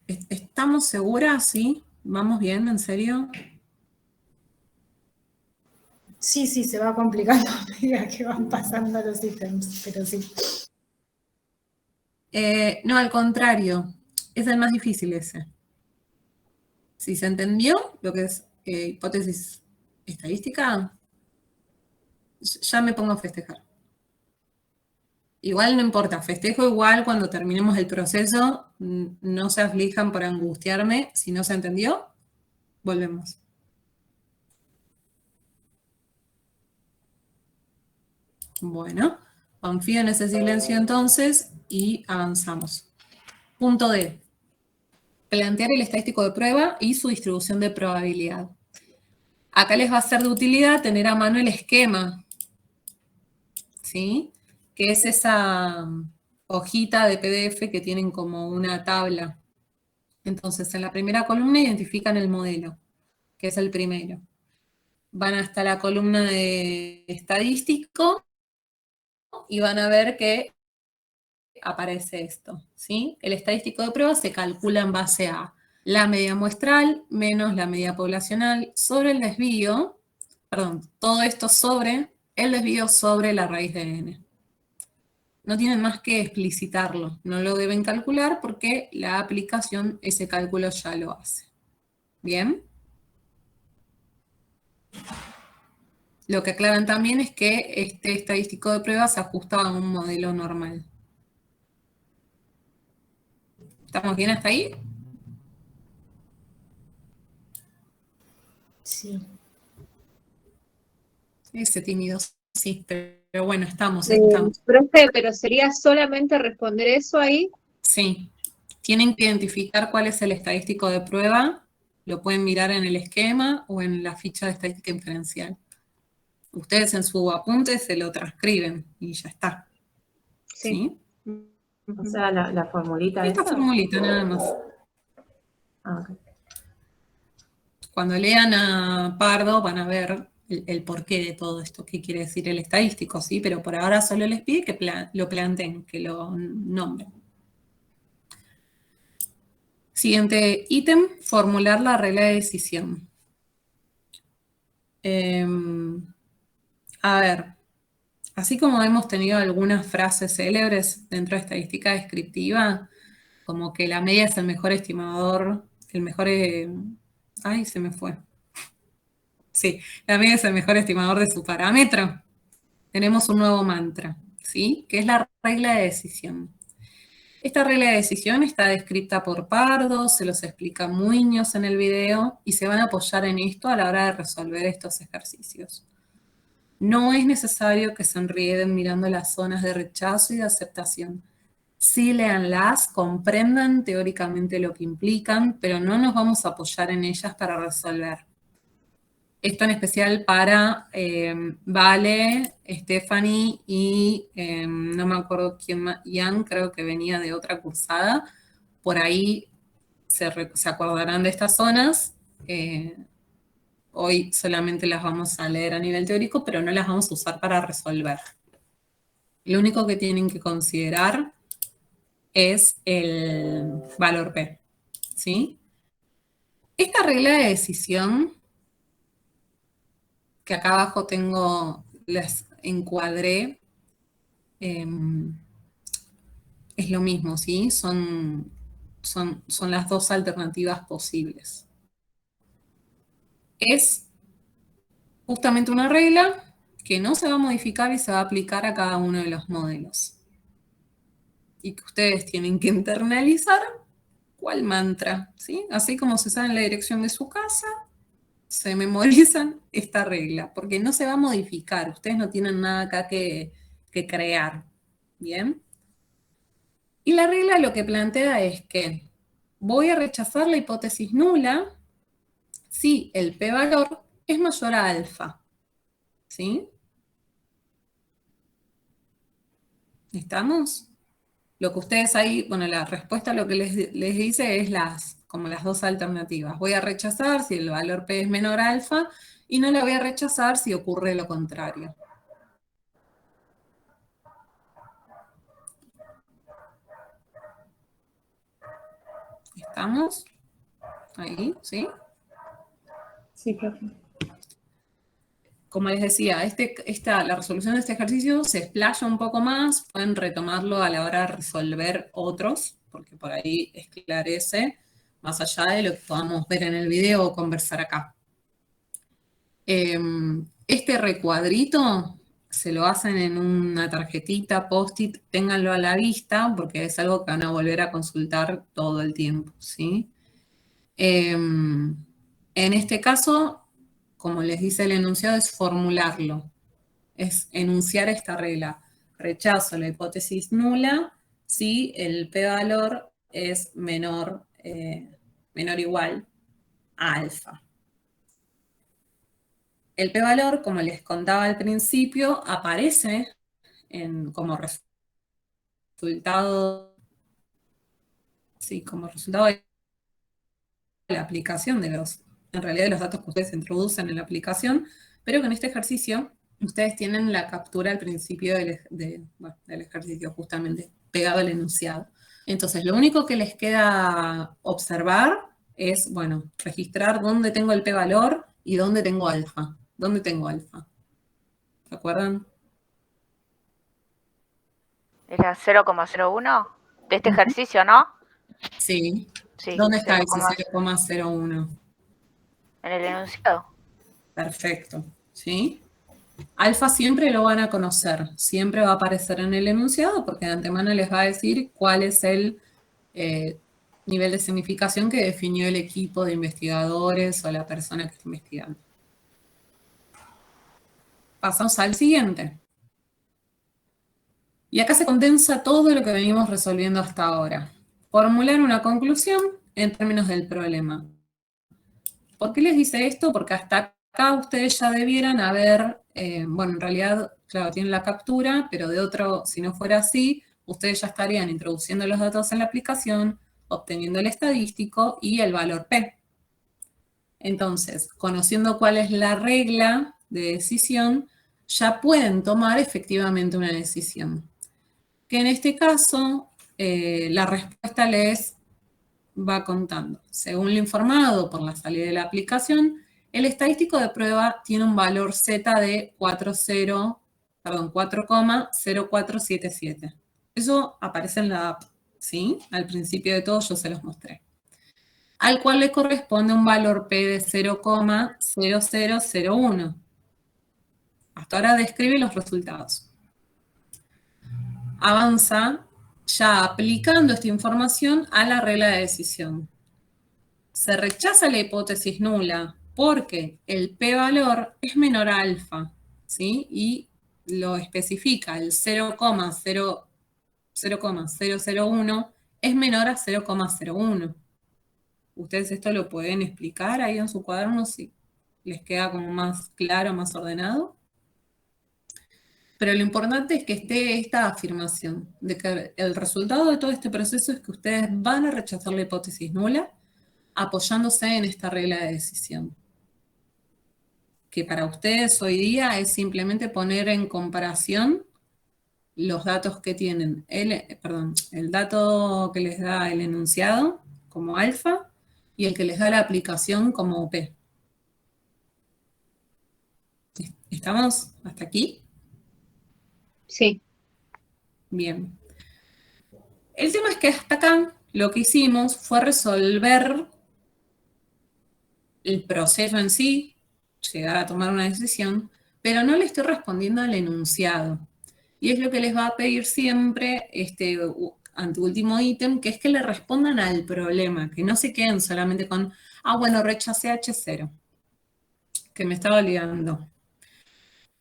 ¿Estamos seguras? ¿Sí? ¿Vamos bien? ¿En serio? Sí, se va complicando a medida que van pasando los ítems, pero sí. No, al contrario. Es el más difícil ese. Si se entendió lo que es hipótesis estadística, ya me pongo a festejar. Igual no importa, festejo igual cuando terminemos el proceso, no se aflijan por angustiarme. Si no se entendió, volvemos. Bueno, confío en ese silencio entonces y avanzamos. Punto D. Plantear el estadístico de prueba y su distribución de probabilidad. Acá les va a ser de utilidad tener a mano el esquema, ¿sí? Que es esa hojita de PDF que tienen como una tabla. Entonces, en la primera columna identifican el modelo, que es el primero. Van hasta la columna de estadístico y van a ver que aparece esto, ¿sí? El estadístico de prueba se calcula en base a la media muestral menos la media poblacional sobre el desvío, perdón, todo esto sobre el desvío sobre la raíz de n. No tienen más que explicitarlo, no lo deben calcular porque la aplicación ese cálculo ya lo hace. ¿Bien? Lo que aclaran también es que este estadístico de prueba se ajusta a un modelo normal. ¿Estamos bien hasta ahí? Sí. Ese tímido, sí, pero bueno, estamos. Profe, pero sería solamente responder eso ahí. Sí. Tienen que identificar cuál es el estadístico de prueba. Lo pueden mirar en el esquema o en la ficha de estadística inferencial. Ustedes en su apunte se lo transcriben y ya está. ¿Sí? O sea, la formulita Esta esa. formulita nada más. Ah, ok. Cuando lean a Pardo van a ver el porqué de todo esto, qué quiere decir el estadístico, ¿sí? Pero por ahora solo les pide que lo planteen, que lo nombren. Siguiente ítem, formular la regla de decisión. A ver, así como hemos tenido algunas frases célebres dentro de estadística descriptiva, como que la media es el mejor estimador, el mejor... ay, se me fue. Sí, la media es el mejor estimador de su parámetro. Tenemos un nuevo mantra, ¿sí? Que es la regla de decisión. Esta regla de decisión está descrita por Pardo, se los explica Muñoz en el video y se van a apoyar en esto a la hora de resolver estos ejercicios. No es necesario que se enrieden mirando las zonas de rechazo y de aceptación. Sí, léanlas, comprendan teóricamente lo que implican, pero no nos vamos a apoyar en ellas para resolver. Esto en especial para Vale, Stephanie y no me acuerdo quién más, Ian, creo que venía de otra cursada. Por ahí se acordarán de estas zonas. Hoy solamente las vamos a leer a nivel teórico, pero no las vamos a usar para resolver. Lo único que tienen que considerar es el valor P, ¿sí? Esta regla de decisión, que acá abajo las encuadré, es lo mismo, ¿sí? Son las dos alternativas posibles. es justamente una regla que no se va a modificar y se va a aplicar a cada uno de los modelos. Y que ustedes tienen que internalizar cuál mantra, ¿sí? Así como se sabe la dirección de su casa, se memorizan esta regla, porque no se va a modificar, ustedes no tienen nada acá que crear, ¿bien? Y la regla lo que plantea es que voy a rechazar la hipótesis nula si el p-valor es mayor a alfa, ¿sí? ¿Estamos? Lo que ustedes ahí, bueno, la respuesta lo que les dice es como las dos alternativas. Voy a rechazar si el valor p es menor a alfa y no la voy a rechazar si ocurre lo contrario. ¿Estamos? Ahí, ¿sí? Sí, profe. Como les decía, la resolución de este ejercicio se explaya un poco más, pueden retomarlo a la hora de resolver otros, porque por ahí esclarece más allá de lo que podamos ver en el video o conversar acá. Este recuadrito se lo hacen en una tarjetita, post-it, ténganlo a la vista, porque es algo que van a volver a consultar todo el tiempo, ¿sí? En este caso, como les dice el enunciado, es formularlo, es enunciar esta regla. Rechazo la hipótesis nula si el p-valor es menor o igual a alfa. El p-valor, como les contaba al principio, aparece como resultado de la aplicación en realidad de los datos que ustedes introducen en la aplicación, pero que en este ejercicio ustedes tienen la captura al principio del ejercicio, justamente pegado al enunciado. Entonces, lo único que les queda observar es, bueno, registrar dónde tengo el p-valor y dónde tengo alfa. ¿Dónde tengo alfa? ¿Se acuerdan? Era 0,01 de este ejercicio, ¿no? Sí. Sí, ¿Dónde está 0,01. ese 0,01? En el enunciado. Perfecto. ¿Sí? Alfa siempre lo van a conocer, siempre va a aparecer en el enunciado porque de antemano les va a decir cuál es el nivel de significación que definió el equipo de investigadores o la persona que está investigando. Pasamos al siguiente. Y acá se condensa todo lo que venimos resolviendo hasta ahora. Formular una conclusión en términos del problema. ¿Por qué les dice esto? Porque hasta acá ustedes ya debieran haber, bueno, en realidad, claro, tienen la captura, pero de otro, si no fuera así, ustedes ya estarían introduciendo los datos en la aplicación, obteniendo el estadístico y el valor P. Entonces, conociendo cuál es la regla de decisión, ya pueden tomar efectivamente una decisión. Que en este caso, la respuesta les va contando. Según lo informado por la salida de la aplicación, el estadístico de prueba tiene un valor Z de 4,0477. Eso aparece en la app, ¿sí? Al principio de todo yo se los mostré. Al cual le corresponde un valor P de 0,0001. Hasta ahora describe los resultados. Avanza ya aplicando esta información a la regla de decisión. Se rechaza la hipótesis nula porque el p-valor es menor a alfa, ¿sí? Y lo especifica, el 0,001 es menor a 0,01. Ustedes esto lo pueden explicar ahí en su cuaderno si les queda como más claro, más ordenado. Pero lo importante es que esté esta afirmación de que el resultado de todo este proceso es que ustedes van a rechazar la hipótesis nula apoyándose en esta regla de decisión. Que para ustedes hoy día es simplemente poner en comparación los datos que tienen, el dato que les da el enunciado como alfa y el que les da la aplicación como P. ¿Estamos hasta aquí? Sí. Bien. El tema es que hasta acá lo que hicimos fue resolver el proceso en sí, llegar a tomar una decisión, pero no le estoy respondiendo al enunciado. Y es lo que les va a pedir siempre este anteúltimo ítem, que es que le respondan al problema, que no se queden solamente con, bueno, rechacé H0, que me estaba olvidando.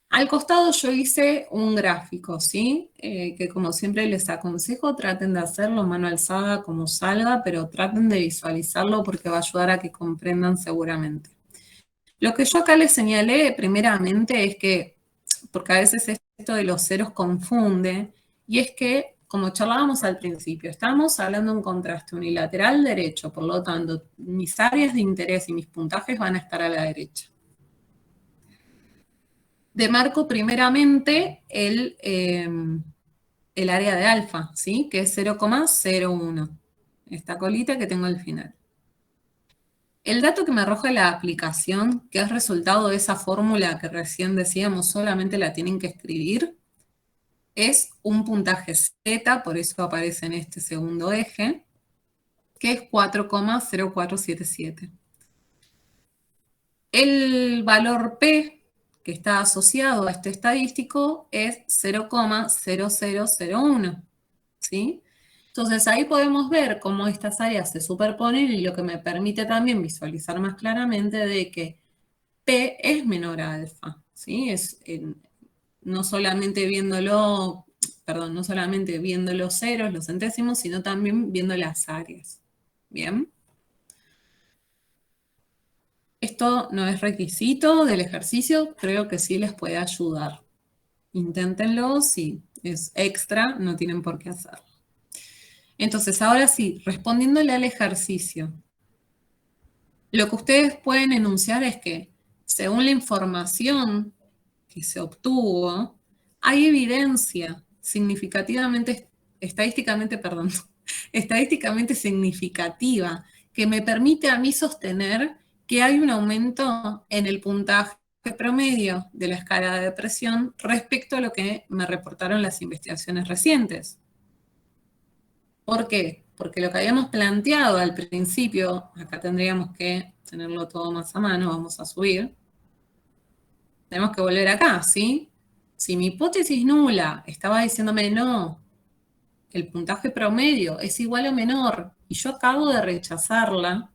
Al costado yo hice un gráfico, ¿sí? Que como siempre les aconsejo, traten de hacerlo mano alzada como salga, pero traten de visualizarlo porque va a ayudar a que comprendan seguramente. Lo que yo acá les señalé primeramente es que, porque a veces esto de los ceros confunde, y es que, como charlábamos al principio, estamos hablando de un contraste unilateral derecho, por lo tanto, mis áreas de interés y mis puntajes van a estar a la derecha. Demarco primeramente el área de alfa, ¿sí? Que es 0,01. Esta colita que tengo al final. El dato que me arroja la aplicación, que es resultado de esa fórmula que recién decíamos, solamente la tienen que escribir, es un puntaje Z, por eso aparece en este segundo eje, que es 4,0477. El valor P, que está asociado a este estadístico, es 0,0001, ¿sí? Entonces ahí podemos ver cómo estas áreas se superponen y lo que me permite también visualizar más claramente de que P es menor a alfa, ¿sí? No solamente viéndolo, perdón, no solamente viendo los ceros, los centésimos, sino también viendo las áreas. ¿Bien? Esto no es requisito del ejercicio, creo que sí les puede ayudar. Inténtenlo, si es extra, no tienen por qué hacerlo. Entonces, ahora sí, respondiéndole al ejercicio, lo que ustedes pueden enunciar es que, según la información que se obtuvo, hay evidencia estadísticamente significativa que me permite a mí sostener que hay un aumento en el puntaje promedio de la escala de depresión respecto a lo que me reportaron las investigaciones recientes. ¿Por qué? Porque lo que habíamos planteado al principio, acá tendríamos que tenerlo todo más a mano, vamos a subir. Tenemos que volver acá, ¿sí? Si mi hipótesis nula estaba diciéndome no, el puntaje promedio es igual o menor, y yo acabo de rechazarla,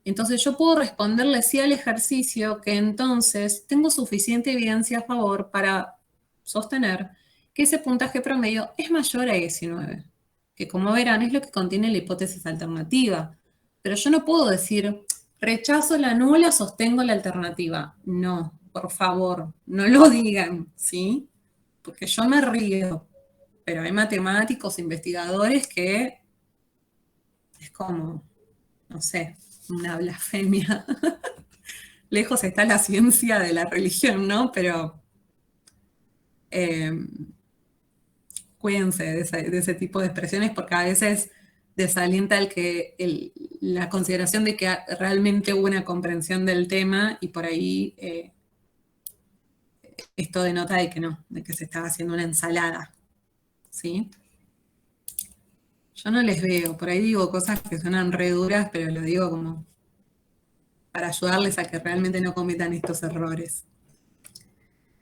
entonces yo puedo responderle sí al ejercicio que entonces tengo suficiente evidencia a favor para sostener que ese puntaje promedio es mayor a 19, que como verán es lo que contiene la hipótesis alternativa. Pero yo no puedo decir, rechazo la nula, sostengo la alternativa. No, por favor, no lo digan, ¿sí? Porque yo me río, pero hay matemáticos, investigadores que es como, no sé, una blasfemia. Lejos está la ciencia de la religión, ¿no? Pero cuídense de ese tipo de expresiones porque a veces desalienta la consideración de que realmente hubo una comprensión del tema y por ahí esto denota de que no, de que se estaba haciendo una ensalada, ¿sí? Yo no les veo, por ahí digo cosas que suenan re duras, pero lo digo como para ayudarles a que realmente no cometan estos errores,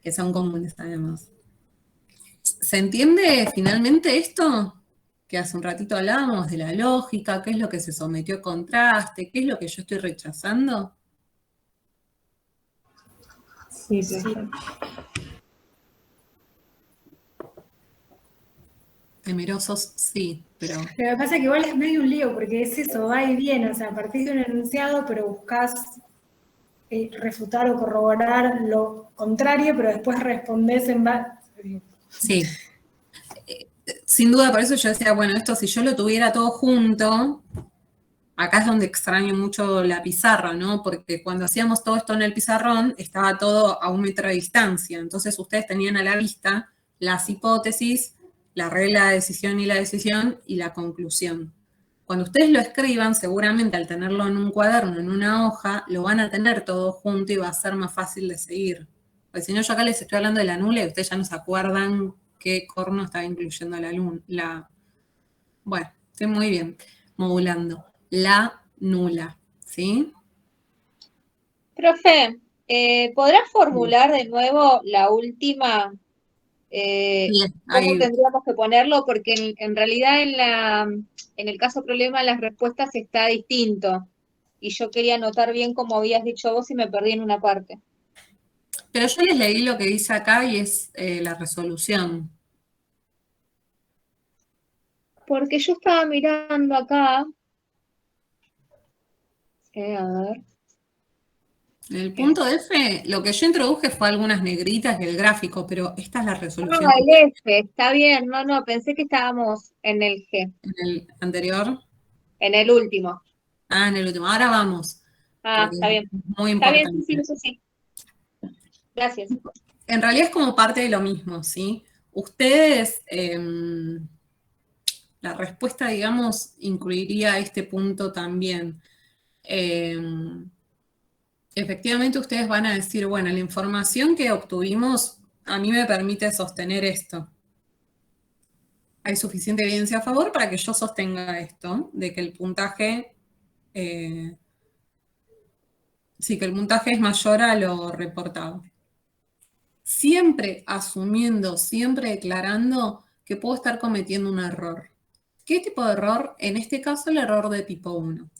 que son comunes además. ¿Se entiende finalmente esto? Que hace un ratito hablábamos de la lógica, qué es lo que se sometió a contraste, qué es lo que yo estoy rechazando. Sí, perfecto. Temerosos, sí, pero... Lo que pasa es que igual es medio un lío, porque es eso, va y viene, o sea, partís de un enunciado, pero buscas refutar o corroborar lo contrario, pero después respondés en base... Sí. Sin duda, por eso yo decía, bueno, esto si yo lo tuviera todo junto, acá es donde extraño mucho la pizarra, ¿no? Porque cuando hacíamos todo esto en el pizarrón, estaba todo a 1 metro de distancia. Entonces ustedes tenían a la vista las hipótesis, la regla de decisión y la conclusión. Cuando ustedes lo escriban, seguramente al tenerlo en un cuaderno, en una hoja, lo van a tener todo junto y va a ser más fácil de seguir. Porque si no, yo acá les estoy hablando de la nula y ustedes ya no se acuerdan qué corno estaba incluyendo la... Bueno, estoy muy bien modulando. La nula, ¿sí? Profe, ¿podrás formular de nuevo la última? Bien, ¿Cómo ahí. tendríamos que ponerlo? Porque en realidad en el caso problema las respuestas está distinto. Y yo quería anotar bien como habías dicho vos y me perdí en una parte. Pero yo les leí lo que dice acá y es la resolución. Porque yo estaba mirando acá. A ver. En el punto F, lo que yo introduje fue algunas negritas y el gráfico, pero esta es la resolución. Ah, el F, está bien. No, pensé que estábamos en el G, En el anterior. en el último. Ah, en el último. Ahora vamos, Ah, porque está bien. es muy Está bien, sí, importante. eso sí. Gracias. En realidad es como parte de lo mismo, ¿sí? Ustedes, la respuesta, digamos, incluiría este punto también. Efectivamente, ustedes van a decir, bueno, la información que obtuvimos a mí me permite sostener esto. Hay suficiente evidencia a favor para que yo sostenga esto, de que el puntaje, sí, que el puntaje es mayor a lo reportado. Siempre asumiendo, siempre declarando que puedo estar cometiendo un error. ¿Qué tipo de error? En este caso, el error de tipo 1.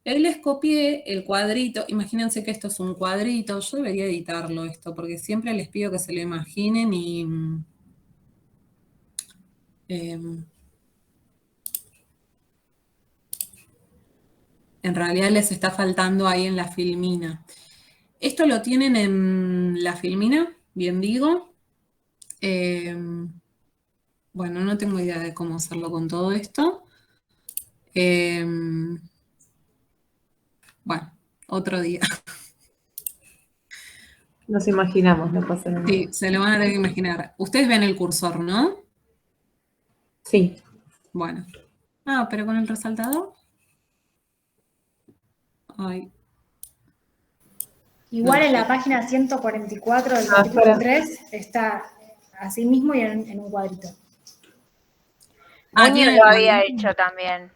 Les copié el cuadrito, imagínense que esto es un cuadrito, yo debería editarlo esto, porque siempre les pido que se lo imaginen y en realidad les está faltando ahí en la filmina. Esto lo tienen en la filmina, bien digo. Bueno, no tengo idea de cómo hacerlo con todo esto. Bueno, otro día. Nos imaginamos, no pasa nada. Sí, se lo van a tener que imaginar. Ustedes ven el cursor, ¿no? Sí. Bueno. Ah, pero con el resaltador. Ay. Igual No. en la página 144 del Ah, capítulo espera. 3 está así mismo y en un cuadrito. Ah, Muñe ¿tienen lo el había cuadrito? hecho también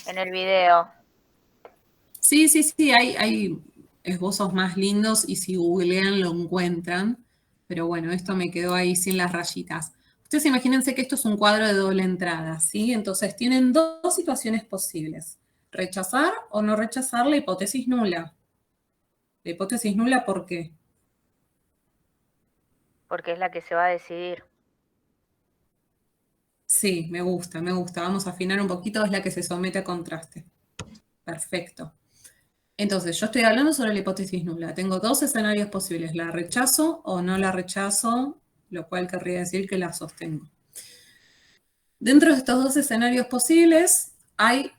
en el video. Sí, hay esbozos más lindos y si googlean lo encuentran. Pero bueno, esto me quedó ahí sin las rayitas. Ustedes imagínense que esto es un cuadro de doble entrada, ¿sí? Entonces tienen dos situaciones posibles. Rechazar o no rechazar la hipótesis nula. La hipótesis nula, ¿por qué? Porque es la que se va a decidir. Sí, me gusta. Vamos a afinar un poquito, es la que se somete a contraste. Perfecto. Entonces, yo estoy hablando sobre la hipótesis nula. Tengo dos escenarios posibles. La rechazo o no la rechazo, lo cual querría decir que la sostengo. Dentro de estos dos escenarios posibles, hay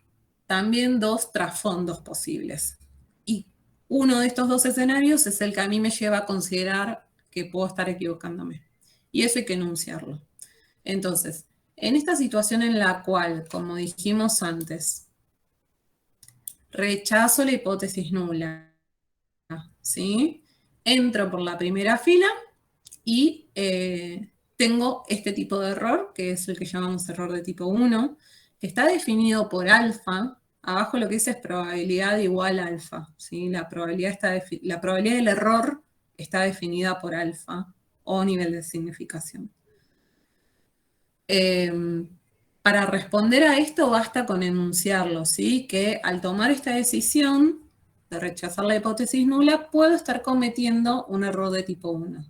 también dos trasfondos posibles. Y uno de estos dos escenarios es el que a mí me lleva a considerar que puedo estar equivocándome. Y eso hay que enunciarlo. Entonces, en esta situación en la cual, como dijimos antes, rechazo la hipótesis nula, ¿sí? Entro por la primera fila y tengo este tipo de error, que es el que llamamos error de tipo 1, que está definido por alfa. Abajo lo que dice es probabilidad igual a alfa, ¿sí? La probabilidad del error está definida por alfa o nivel de significación. Para responder a esto basta con enunciarlo, ¿sí? Que al tomar esta decisión de rechazar la hipótesis nula, puedo estar cometiendo un error de tipo 1.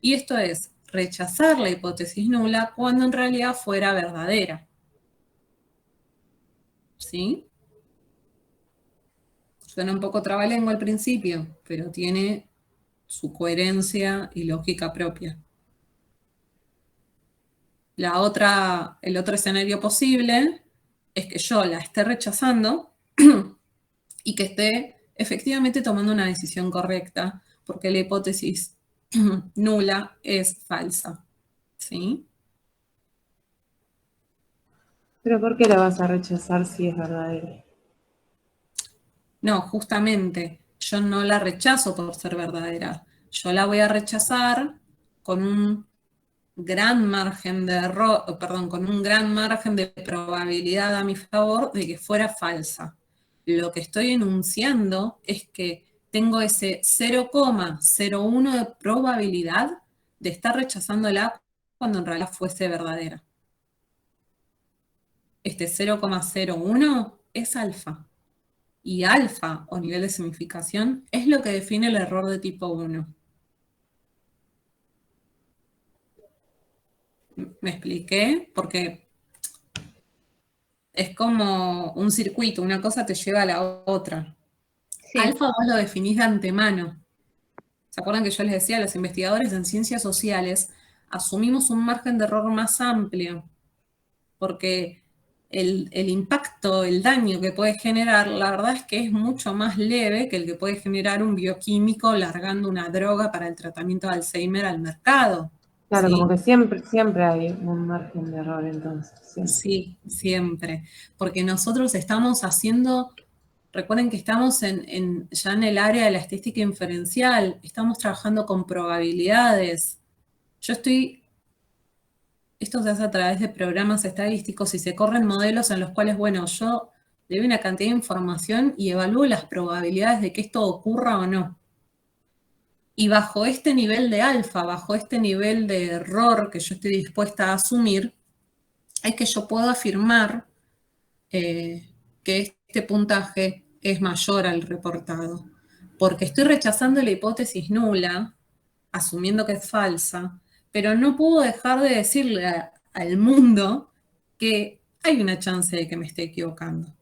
Y esto es rechazar la hipótesis nula cuando en realidad fuera verdadera. ¿Sí? Suena un poco trabalengua al principio, pero tiene su coherencia y lógica propia. El otro escenario posible es que yo la esté rechazando y que esté efectivamente tomando una decisión correcta, porque la hipótesis nula es falsa. ¿Sí? ¿Pero por qué la vas a rechazar si es verdadera? No, justamente, yo no la rechazo por ser verdadera. Yo la voy a rechazar con un gran margen de error, perdón, con un gran margen de probabilidad a mi favor de que fuera falsa. Lo que estoy enunciando es que tengo ese 0,01 de probabilidad de estar rechazándola cuando en realidad fuese verdadera. Este 0,01 es alfa. Y alfa, o nivel de significación, es lo que define el error de tipo 1. ¿Me expliqué? Porque es como un circuito, una cosa te lleva a la otra. Sí. Alfa vos lo definís de antemano. ¿Se acuerdan que yo les decía, los investigadores en ciencias sociales asumimos un margen de error más amplio? Porque el impacto, el daño que puede generar, la verdad es que es mucho más leve que el que puede generar un bioquímico largando una droga para el tratamiento de Alzheimer al mercado. Claro, ¿sí? como que siempre hay un margen de error entonces. Siempre. Sí, siempre. Porque nosotros estamos haciendo, recuerden que estamos ya en el área de la estadística inferencial, estamos trabajando con probabilidades. Esto se hace a través de programas estadísticos y se corren modelos en los cuales, bueno, yo le doy una cantidad de información y evalúo las probabilidades de que esto ocurra o no. Y bajo este nivel de alfa, bajo este nivel de error que yo estoy dispuesta a asumir, es que yo puedo afirmar que este puntaje es mayor al reportado. Porque estoy rechazando la hipótesis nula, asumiendo que es falsa, pero no puedo dejar de decirle al mundo que hay una chance de que me esté equivocando.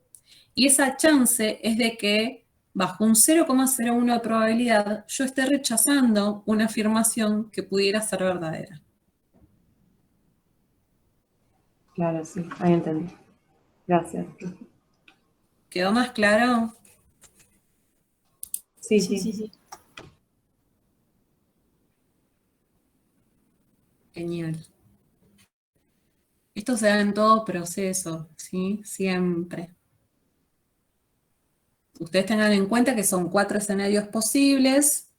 Y esa chance es de que bajo un 0,01 de probabilidad yo esté rechazando una afirmación que pudiera ser verdadera. Claro, sí, ahí entendí. Gracias. ¿Quedó más claro? Sí. Genial. Esto se da en todo proceso, ¿sí? Siempre. Ustedes tengan en cuenta que son 4 escenarios posibles,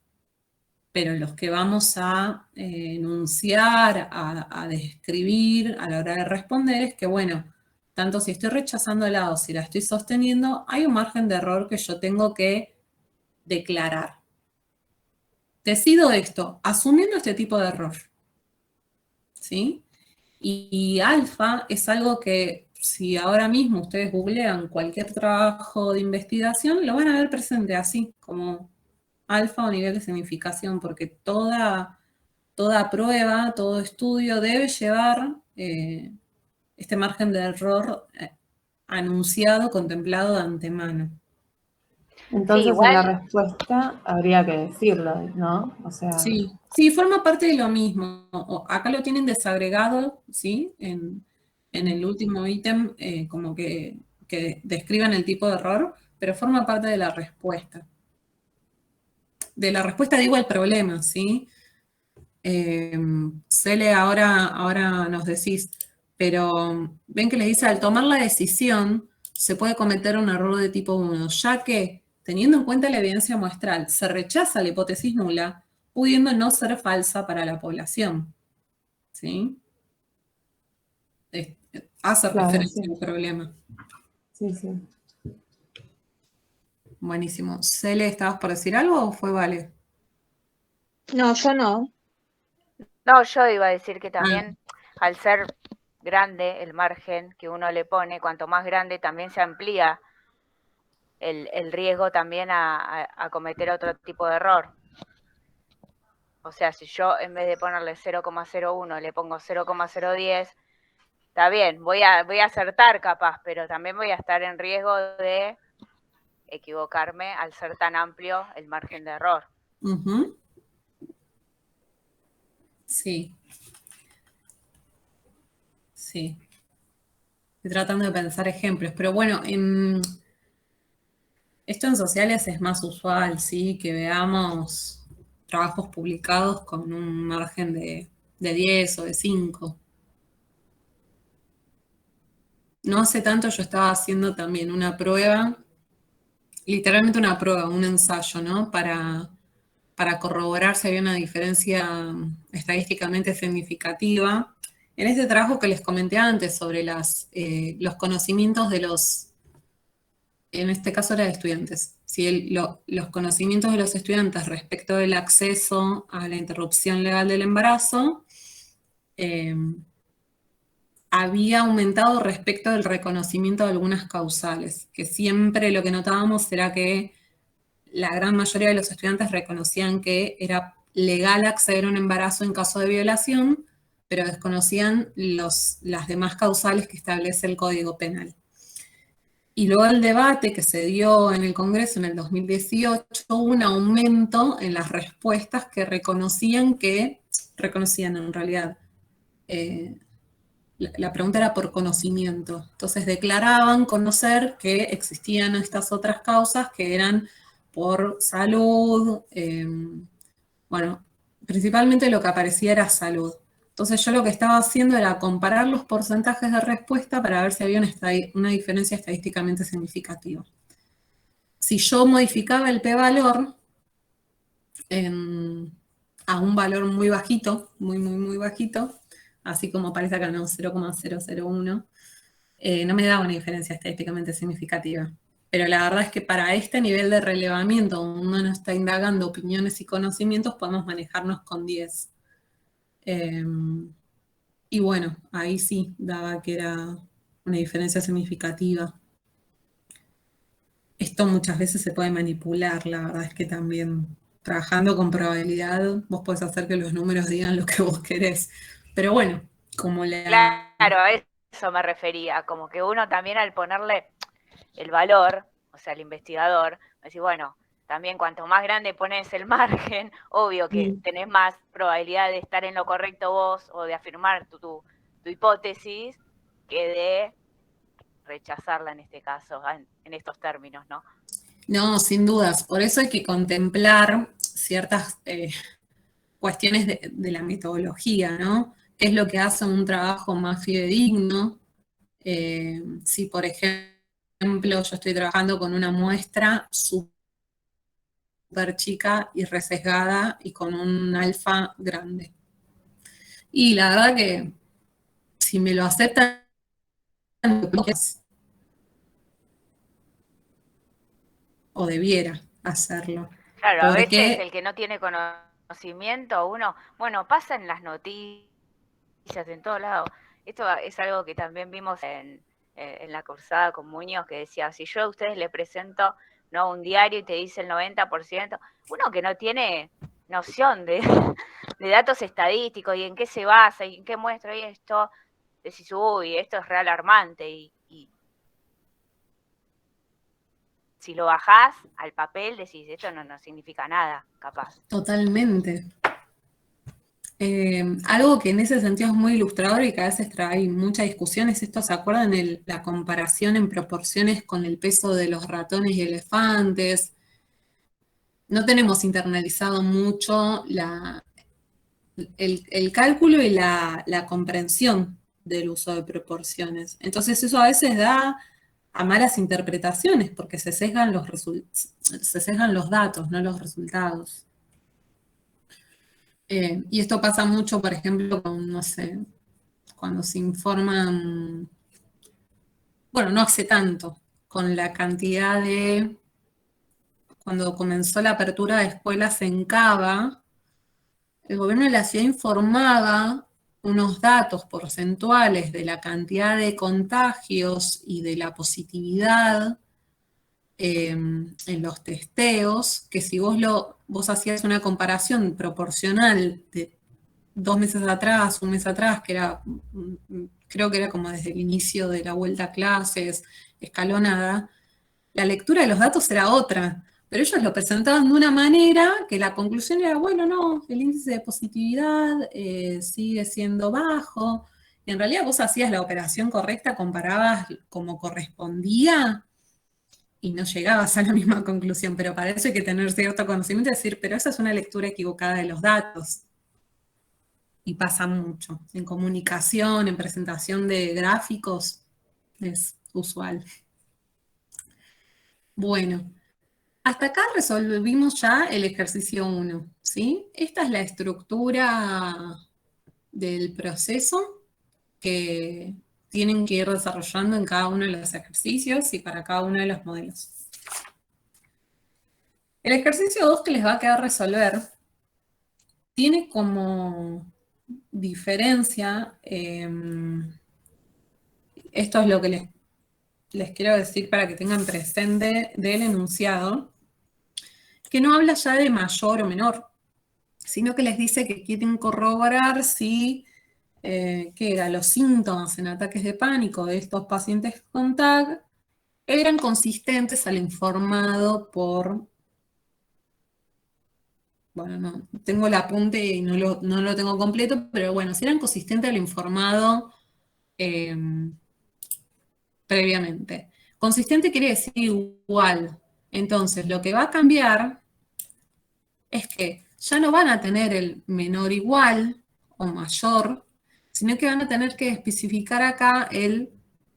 pero los que vamos a enunciar, a describir a la hora de responder es que, bueno, tanto si estoy rechazándola o si la estoy sosteniendo, hay un margen de error que yo tengo que declarar. Decido esto, asumiendo este tipo de error. ¿Sí? Y alfa es algo que si ahora mismo ustedes googlean cualquier trabajo de investigación, lo van a ver presente así, como alfa o nivel de significación, porque toda prueba, todo estudio debe llevar este margen de error anunciado, contemplado de antemano. Entonces Sí, igual, en la respuesta habría que decirlo, ¿no? O sea, Sí, forma parte de lo mismo. Acá lo tienen desagregado, ¿sí? En el último ítem, como que describan el tipo de error, pero forma parte de la respuesta. De la respuesta digo al problema, ¿sí? Cele, ahora nos decís, pero ven que les dice, al tomar la decisión, se puede cometer un error de tipo 1, ya que, teniendo en cuenta la evidencia muestral, se rechaza la hipótesis nula, pudiendo no ser falsa para la población. ¿Sí? Hace claro, referencia sí. al problema. Sí. Buenísimo. Cele, ¿estabas por decir algo o fue Vale? No, yo no. no, yo iba a decir que también al ser grande el margen que uno le pone, cuanto más grande también se amplía el riesgo también a cometer otro tipo de error. O sea, si yo en vez de ponerle 0,01 le pongo 0,010, está bien, voy a acertar capaz, pero también voy a estar en riesgo de equivocarme al ser tan amplio el margen de error. Uh-huh. Sí. Sí. Estoy tratando de pensar ejemplos, pero bueno, esto en sociales es más usual, ¿sí? Que veamos trabajos publicados con un margen de 10 o de 5. No hace tanto yo estaba haciendo también una prueba, literalmente una prueba, un ensayo, ¿no? Para corroborar si había una diferencia estadísticamente significativa. En este trabajo que les comenté antes sobre los conocimientos de en este caso era de estudiantes, si los conocimientos de los estudiantes respecto del acceso a la interrupción legal del embarazo había aumentado respecto del reconocimiento de algunas causales, que siempre lo que notábamos era que la gran mayoría de los estudiantes reconocían que era legal acceder a un embarazo en caso de violación, pero desconocían las demás causales que establece el Código Penal. Y luego el debate que se dio en el Congreso en el 2018, hubo un aumento en las respuestas que reconocían en realidad, la pregunta era por conocimiento. Entonces declaraban conocer que existían estas otras causas que eran por salud, bueno, principalmente lo que aparecía era salud. Entonces yo lo que estaba haciendo era comparar los porcentajes de respuesta para ver si había una diferencia estadísticamente significativa. Si yo modificaba el p-valor a un valor muy bajito, muy bajito, así como aparece acá, no, 0,001, no me daba una diferencia estadísticamente significativa. Pero la verdad es que para este nivel de relevamiento, donde uno no está indagando opiniones y conocimientos, podemos manejarnos con 10. Y bueno, ahí sí daba que era una diferencia significativa. Esto muchas veces se puede manipular, la verdad es que también trabajando con probabilidad, vos podés hacer que los números digan lo que vos querés. Pero bueno, como Claro, a eso me refería, como que uno también al ponerle el valor, o sea, el investigador, decís, bueno, también cuanto más grande pones el margen, obvio que tenés más probabilidad de estar en lo correcto vos o de afirmar tu hipótesis que de rechazarla en este caso, en estos términos, ¿no? No, sin dudas. Por eso hay que contemplar ciertas cuestiones de la metodología, ¿no? ¿Qué es lo que hace un trabajo más fidedigno? Si, por ejemplo, yo estoy trabajando con una muestra súper chica y resesgada y con un alfa grande. Y la verdad que si me lo aceptan, o debiera hacerlo. Claro, a Porque veces el que no tiene conocimiento, uno, bueno, pasa en las noticias, en todos lados. Esto es algo que también vimos en la cursada con Muñoz, que decía, si yo a ustedes le presento, ¿no?, un diario y te dice el 90%, uno que no tiene noción de datos estadísticos y en qué se basa y en qué muestra y esto, decís, uy, esto es re alarmante y si lo bajás al papel decís, esto no significa nada, capaz. Totalmente. Algo que en ese sentido es muy ilustrador y que a veces trae mucha discusión es esto, ¿se acuerdan? La comparación en proporciones con el peso de los ratones y elefantes. No tenemos internalizado mucho el cálculo y la comprensión del uso de proporciones. Entonces eso a veces da a malas interpretaciones porque se sesgan los datos, no los resultados. Y esto pasa mucho, por ejemplo, con, no sé, cuando se informan, bueno, no hace tanto, con la cantidad cuando comenzó la apertura de escuelas en Cava, el gobierno de la ciudad informaba unos datos porcentuales de la cantidad de contagios y de la positividad en los testeos, que si vos hacías una comparación proporcional de 2 meses atrás, un mes atrás, creo que era como desde el inicio de la vuelta a clases, escalonada, la lectura de los datos era otra, pero ellos lo presentaban de una manera que la conclusión era, bueno, no, el índice de positividad sigue siendo bajo, y en realidad vos hacías la operación correcta, comparabas como correspondía, y no llegabas a la misma conclusión, pero para eso hay que tener cierto conocimiento y decir, pero esa es una lectura equivocada de los datos. Y pasa mucho. En comunicación, en presentación de gráficos, es usual. Bueno, hasta acá resolvimos ya el ejercicio 1, ¿sí? Esta es la estructura del proceso que tienen que ir desarrollando en cada uno de los ejercicios y para cada uno de los modelos. El ejercicio 2 que les va a quedar resolver tiene como diferencia, esto es lo que les quiero decir para que tengan presente del enunciado, que no habla ya de mayor o menor, sino que les dice que quieren corroborar si los síntomas en ataques de pánico de estos pacientes con TAC eran consistentes al informado por... Bueno, no tengo el apunte y no lo tengo completo, pero bueno, si eran consistentes al informado previamente. Consistente quiere decir igual. Entonces, lo que va a cambiar es que ya no van a tener el menor igual o mayor, sino que van a tener que especificar acá el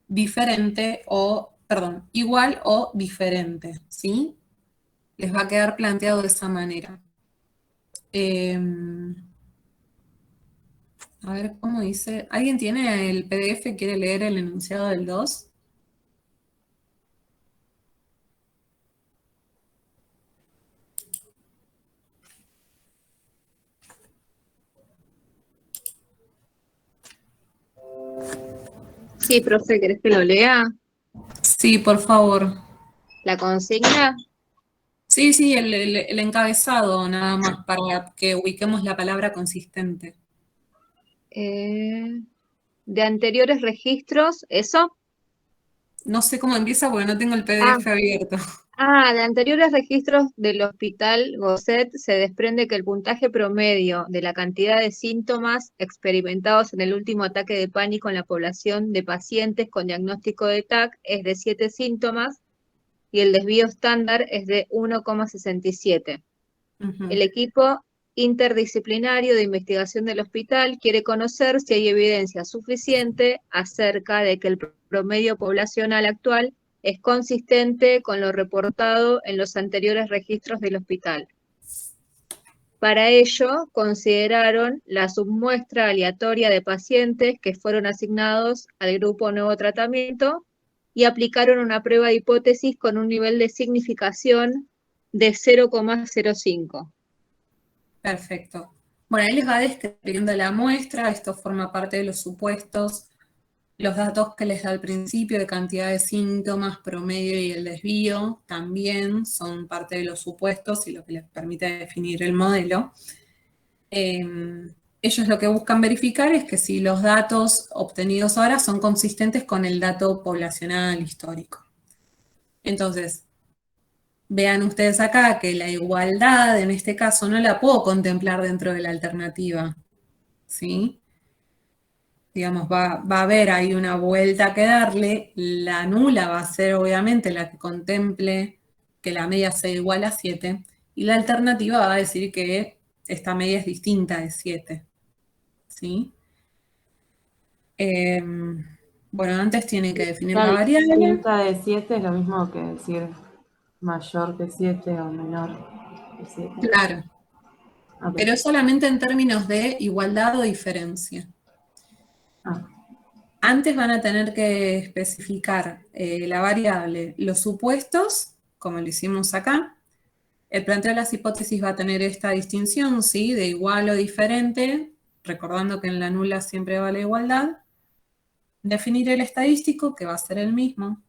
diferente o, perdón, igual o diferente, ¿sí? Les va a quedar planteado de esa manera. A ver, ¿cómo dice? ¿Alguien tiene el PDF? ¿Quiere leer el enunciado del 2? Sí, profe, ¿querés que lo lea? Sí, por favor. ¿La consigna? Sí, el encabezado nada más para que ubiquemos la palabra consistente. De anteriores registros, ¿eso? No sé cómo empieza porque no tengo el PDF abierto. De anteriores registros del Hospital Gosset se desprende que el puntaje promedio de la cantidad de síntomas experimentados en el último ataque de pánico en la población de pacientes con diagnóstico de TAC es de 7 síntomas y el desvío estándar es de 1,67. El equipo interdisciplinario de investigación del hospital quiere conocer si hay evidencia suficiente acerca de que el promedio poblacional actual es consistente con lo reportado en los anteriores registros del hospital. Para ello, consideraron la submuestra aleatoria de pacientes que fueron asignados al grupo nuevo tratamiento y aplicaron una prueba de hipótesis con un nivel de significación de 0,05. Perfecto. Bueno, ahí les va describiendo la muestra, esto forma parte de los supuestos, los datos que les da al principio de cantidad de síntomas, promedio y el desvío también son parte de los supuestos y lo que les permite definir el modelo. Ellos lo que buscan verificar es que si los datos obtenidos ahora son consistentes con el dato poblacional histórico. Entonces, vean ustedes acá que la igualdad, en este caso, no la puedo contemplar dentro de la alternativa, ¿sí? Digamos, va a haber ahí una vuelta que darle, la nula va a ser obviamente la que contemple que la media sea igual a 7, y la alternativa va a decir que esta media es distinta de 7, ¿sí? Bueno, antes tienen que definir la variable. Distinta de 7 es lo mismo que decir mayor que 7 o menor que 7. Claro. Okay. Pero solamente en términos de igualdad o diferencia. Antes van a tener que especificar la variable, los supuestos, como lo hicimos acá. El planteo de las hipótesis va a tener esta distinción, ¿sí? De igual o diferente, recordando que en la nula siempre va la igualdad. Definir el estadístico, que va a ser el mismo.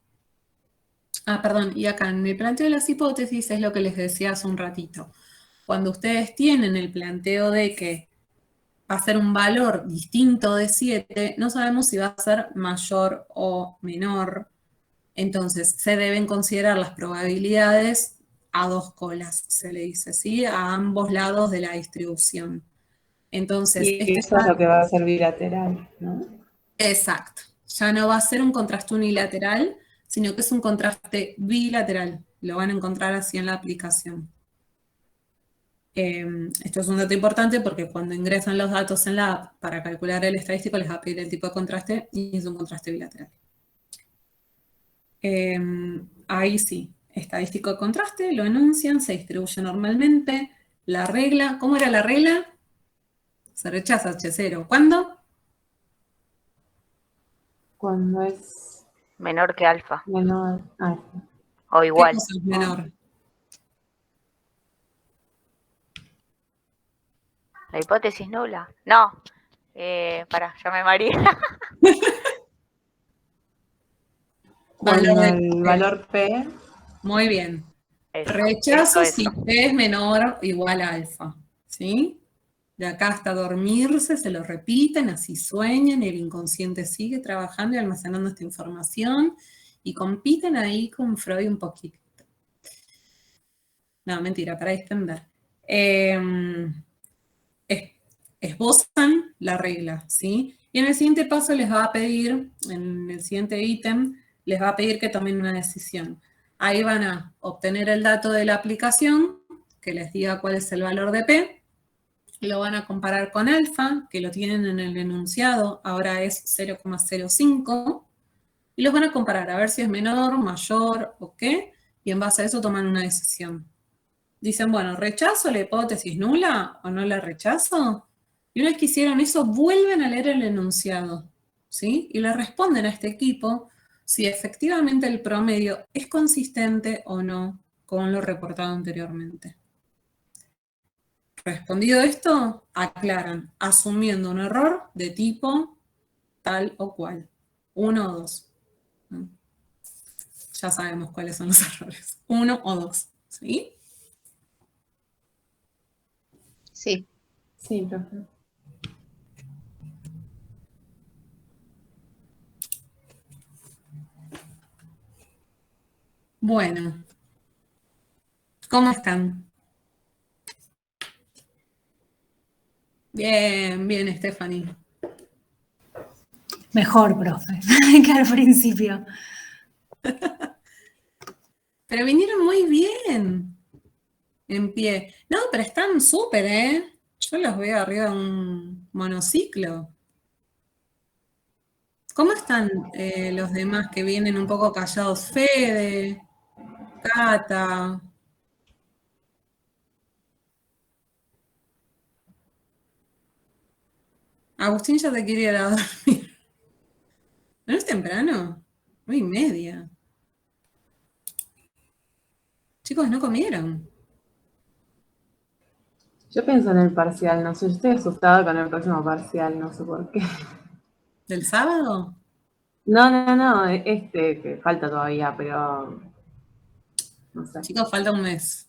Perdón, y acá en el planteo de las hipótesis es lo que les decía hace un ratito. Cuando ustedes tienen el planteo de que va a ser un valor distinto de 7, no sabemos si va a ser mayor o menor. Entonces, se deben considerar las probabilidades a dos colas, se le dice, ¿sí? A ambos lados de la distribución. Entonces, y eso es lo que va a ser bilateral, ¿no? Exacto. Ya no va a ser un contraste unilateral, sino que es un contraste bilateral. Lo van a encontrar así en la aplicación. Esto es un dato importante porque cuando ingresan los datos en la app para calcular el estadístico les va a pedir el tipo de contraste y es un contraste bilateral. Ahí sí, estadístico de contraste, lo enuncian, se distribuye normalmente. La regla, ¿cómo era la regla? Se rechaza H0. ¿Cuándo? Cuando es menor que alfa. menor. O igual. ¿Qué cosa es menor? La hipótesis nula. No. Pará, ya me mareé. Valor Bueno, de el P. valor P. Muy bien. Eso, Rechazo eso. si P es menor o igual a alfa. ¿Sí? De acá hasta dormirse, se lo repiten, así sueñan, el inconsciente sigue trabajando y almacenando esta información y compiten ahí con Freud un poquito. No, mentira, para extender. Esbozan la regla, ¿sí? Y en el siguiente paso les va a pedir, en el siguiente ítem, les va a pedir que tomen una decisión. Ahí van a obtener el dato de la aplicación, que les diga cuál es el valor de P, lo van a comparar con alfa, que lo tienen en el enunciado, ahora es 0,05, y los van a comparar a ver si es menor, mayor o qué, y en base a eso toman una decisión. Dicen, bueno, ¿rechazo la hipótesis nula o no la rechazo? Y una vez que hicieron eso, vuelven a leer el enunciado, ¿sí? Y le responden a este equipo si efectivamente el promedio es consistente o no con lo reportado anteriormente. Respondido esto, aclaran, asumiendo un error de tipo tal o cual, 1 o 2. Ya sabemos cuáles son los errores, 1 o 2, ¿sí? Sí. Sí, profe. Bueno, ¿cómo están? Bien, bien, Stephanie. Mejor, profe, que al principio. Pero vinieron muy bien en pie. No, pero están súper, ¿eh? Yo los veo arriba de un monociclo. ¿Cómo están los demás que vienen un poco callados? Fede, Cata. Agustín ya te quiere ir a dormir. ¿No es temprano? 9:30. Chicos, ¿no comieron? Yo pienso en el parcial, no sé, yo estoy asustada con el próximo parcial, no sé por qué. ¿Del sábado? No, que falta todavía, pero no sé. Chicos, falta un mes.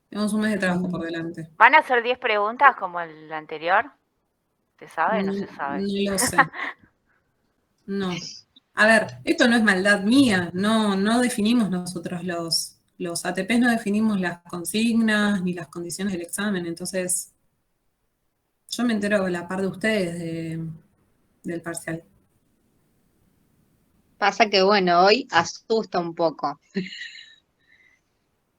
Tenemos un mes de trabajo por delante. ¿Van a hacer 10 preguntas como el anterior? ¿Se sabe o no se sabe? No lo sé. No. A ver, esto no es maldad mía, no definimos nosotros los ATPs, no definimos las consignas ni las condiciones del examen, entonces yo me entero a la par de ustedes del parcial. Pasa que, bueno, hoy asusta un poco,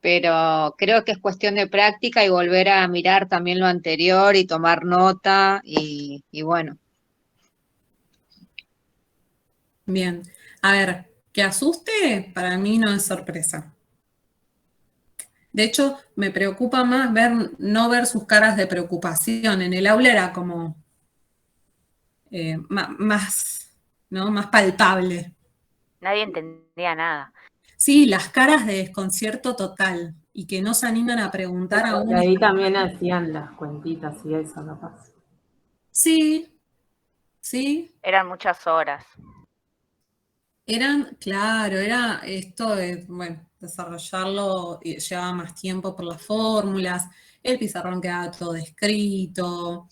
pero creo que es cuestión de práctica y volver a mirar también lo anterior y tomar nota y bueno. Bien, a ver, que asuste para mí no es sorpresa. De hecho, me preocupa más no ver sus caras de preocupación. En el aula era como más, ¿no? Más palpable. Nadie entendía nada. Sí, las caras de desconcierto total y que no se animan a preguntar a Y uno. ahí también hacían las cuentitas y eso, capaz. Sí, sí, Eran muchas horas. era esto de, bueno, desarrollarlo llevaba más tiempo por las fórmulas, el pizarrón quedaba todo escrito,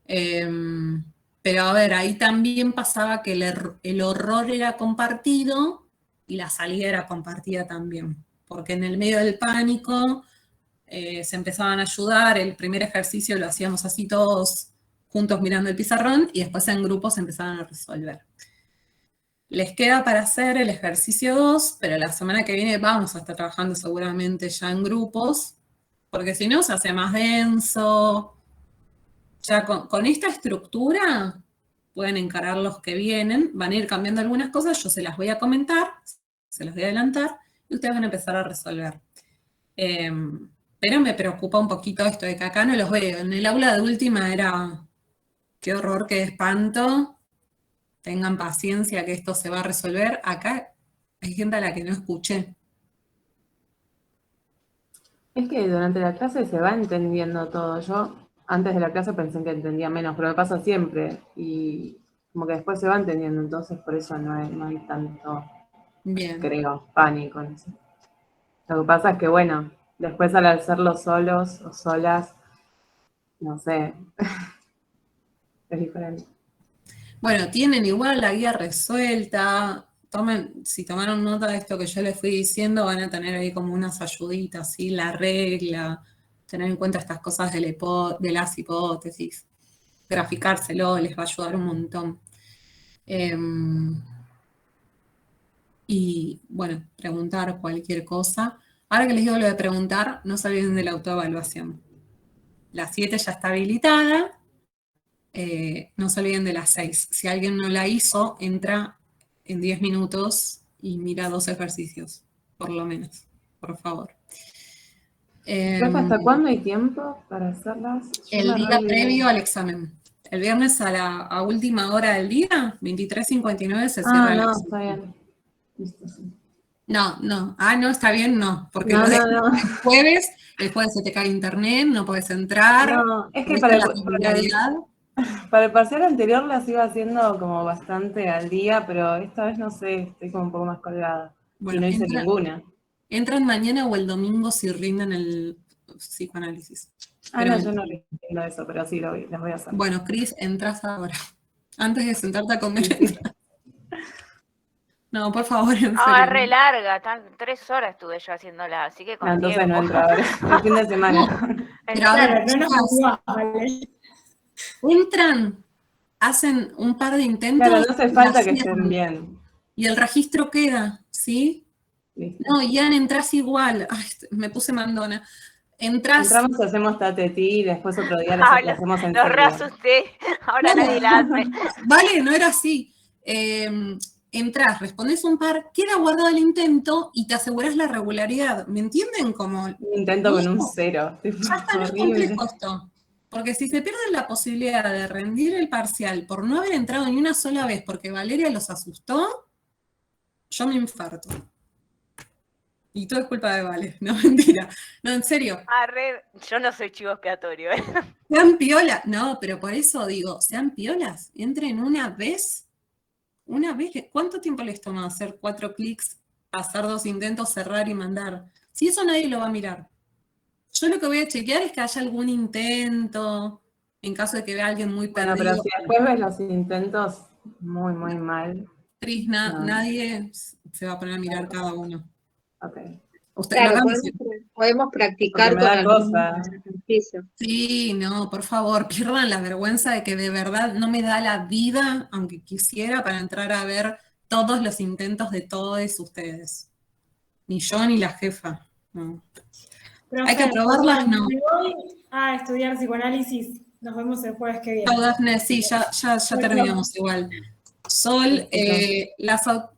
pero a ver, ahí también pasaba que el horror era compartido y la salida era compartida también, porque en el medio del pánico se empezaban a ayudar, el primer ejercicio lo hacíamos así todos juntos mirando el pizarrón y después en grupos empezaban a resolver. Les queda para hacer el ejercicio 2, pero la semana que viene vamos a estar trabajando seguramente ya en grupos, porque si no se hace más denso. Ya con esta estructura pueden encarar los que vienen, van a ir cambiando algunas cosas, yo se las voy a comentar, se las voy a adelantar y ustedes van a empezar a resolver. Pero me preocupa un poquito esto de que acá no los veo. En el aula de última era, qué horror, qué espanto, tengan paciencia que esto se va a resolver. Acá hay gente a la que no escuché. Es que durante la clase se va entendiendo todo. antes de la clase pensé que entendía menos, pero me pasa siempre. Y como que después se va entendiendo, entonces por eso no hay tanto, Bien. creo, pánico en eso. Lo que pasa es que, bueno, después al hacerlo solos o solas, no sé, es diferente. Bueno, tienen igual la guía resuelta. Si tomaron nota de esto que yo les fui diciendo, van a tener ahí como unas ayuditas, ¿sí? La regla, tener en cuenta estas cosas de las hipótesis, graficárselo, les va a ayudar un montón. Y bueno, preguntar cualquier cosa. Ahora que les digo lo de preguntar, no se olviden de la autoevaluación. La 7 ya está habilitada. No se olviden de las 6. Si alguien no la hizo, entra en 10 minutos y mira 2 ejercicios, por lo menos, por favor. ¿Hasta cuándo hay tiempo para hacerlas? El día previo al examen. El viernes a última hora del día, 23:59, se cierra el examen. Está bien. Listo, sí. No. No, está bien, no. Porque No. el jueves se te cae internet, no puedes entrar. No, es que para el parcial anterior las iba haciendo como bastante al día, pero esta vez no sé, estoy como un poco más colgada. Bueno, y no hice ninguna. Entran mañana o el domingo si rinden el psicoanálisis. No, yo no rindo eso, pero sí las voy a hacer. Bueno, Cris, entras ahora. Antes de sentarte a comer. Sí. No, por favor, en No, serio. es re larga, 3 horas estuve yo haciéndola, así que con entonces tiempo. no entro ahora, el fin de semana. Pero a ver, Claro, no nos motivás, ¿vale? entran, hacen un par de intentos. Claro, no hace falta que estén bien. Y el registro queda, ¿sí? Listo. No, Ian, entras igual. Ay, me puse mandona. Entramos y hacemos tatetí y después otro día lo hacemos en Los serio. reasusté, ahora nadie la hace. Vale, no era así. Entrás, respondes un par, queda guardado el intento y te aseguras la regularidad. ¿Me entienden? Como Un intento con un 0. ya está, no es complejo esto. Porque si se pierden la posibilidad de rendir el parcial por no haber entrado ni una sola vez porque Valeria los asustó, yo me infarto. Y todo es culpa de Vale, no, mentira. No, en serio. Yo no soy chivo expiatorio. Sean piolas. No, pero por eso digo, sean piolas. Entren una vez. ¿Cuánto tiempo les toma hacer 4 clics, pasar 2 intentos, cerrar y mandar? Si eso nadie lo va a mirar. Yo lo que voy a chequear es que haya algún intento, en caso de que vea a alguien muy perdido. Bueno, pero si después ves los intentos muy, muy mal. Cris, nadie se va a poner a mirar cada uno. Ok. Claro, podemos practicar con algún ejercicio. Sí, no, por favor, pierdan la vergüenza de que de verdad no me da la vida, aunque quisiera, para entrar a ver todos los intentos de todos ustedes. Ni yo ni la jefa. No. Profe, hay que probarlas, no. Me voy a estudiar psicoanálisis. Nos vemos el jueves que viene. Chau, Dafne, sí, ya terminamos igual. Sol,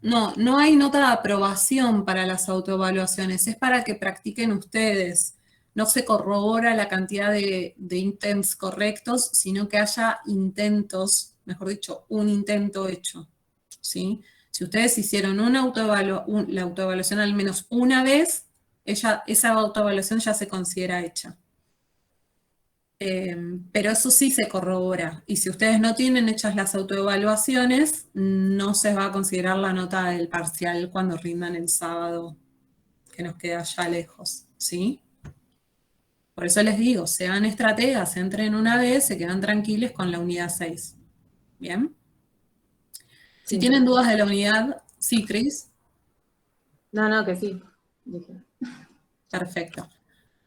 no hay nota de aprobación para las autoevaluaciones, es para que practiquen ustedes. No se corrobora la cantidad de intents correctos, sino que haya intentos, mejor dicho, un intento hecho, ¿sí? Si ustedes hicieron la autoevaluación al menos una vez, esa autoevaluación ya se considera hecha. Pero eso sí se corrobora. Y si ustedes no tienen hechas las autoevaluaciones, no se va a considerar la nota del parcial cuando rindan el sábado, que nos queda ya lejos, ¿sí? Por eso les digo, sean estrategas, entren una vez, se quedan tranquilos con la unidad 6. ¿Bien? Si tienen dudas de la unidad, ¿sí, Cris? No, que sí. Perfecto.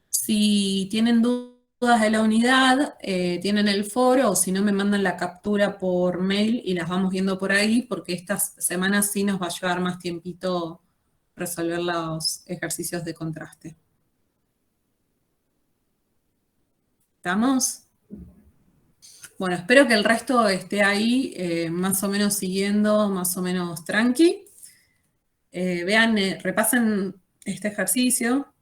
Si tienen dudas de la unidad, tienen el foro, o si no me mandan la captura por mail y las vamos viendo por ahí, porque estas semanas sí nos va a llevar más tiempito resolver los ejercicios de contraste. ¿Estamos? Bueno, espero que el resto esté ahí, más o menos siguiendo, más o menos tranqui. Vean, repasen este ejercicio.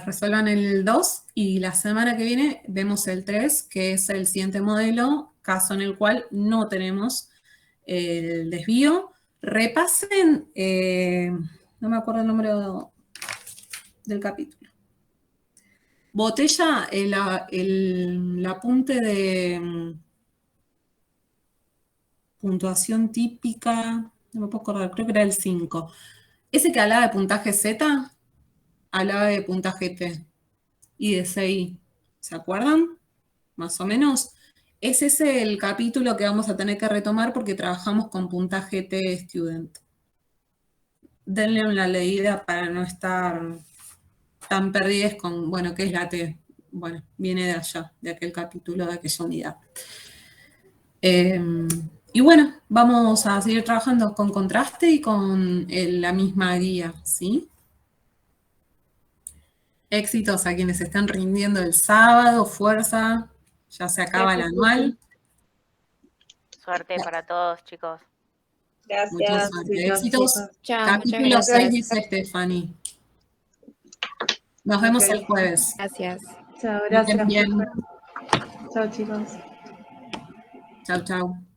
Resuelvan el 2 y la semana que viene vemos el 3, que es el siguiente modelo, caso en el cual no tenemos el desvío. Repasen, no me acuerdo el nombre del capítulo. Botella, el apunte de puntuación típica, no me puedo acordar, creo que era el 5. Ese que hablaba de puntaje Z, hablaba de puntaje T y de CI. ¿Se acuerdan? Más o menos. Es ese el capítulo que vamos a tener que retomar porque trabajamos con puntaje T student. Denle una leída para no estar tan perdidos con, bueno, ¿qué es la T? Bueno, viene de allá, de aquel capítulo, de aquella unidad. Y bueno, vamos a seguir trabajando con contraste y con la misma guía, ¿sí? Éxitos a quienes están rindiendo el sábado, fuerza, ya se acaba el anual. Suerte para todos, chicos. Mucha Gracias. suerte, éxitos. Chao, muchas Capítulo 6 gracias. dice Stephanie. Nos vemos el jueves. Gracias. Chao, Que estén gracias. bien. Chao, chicos. Chau, chau.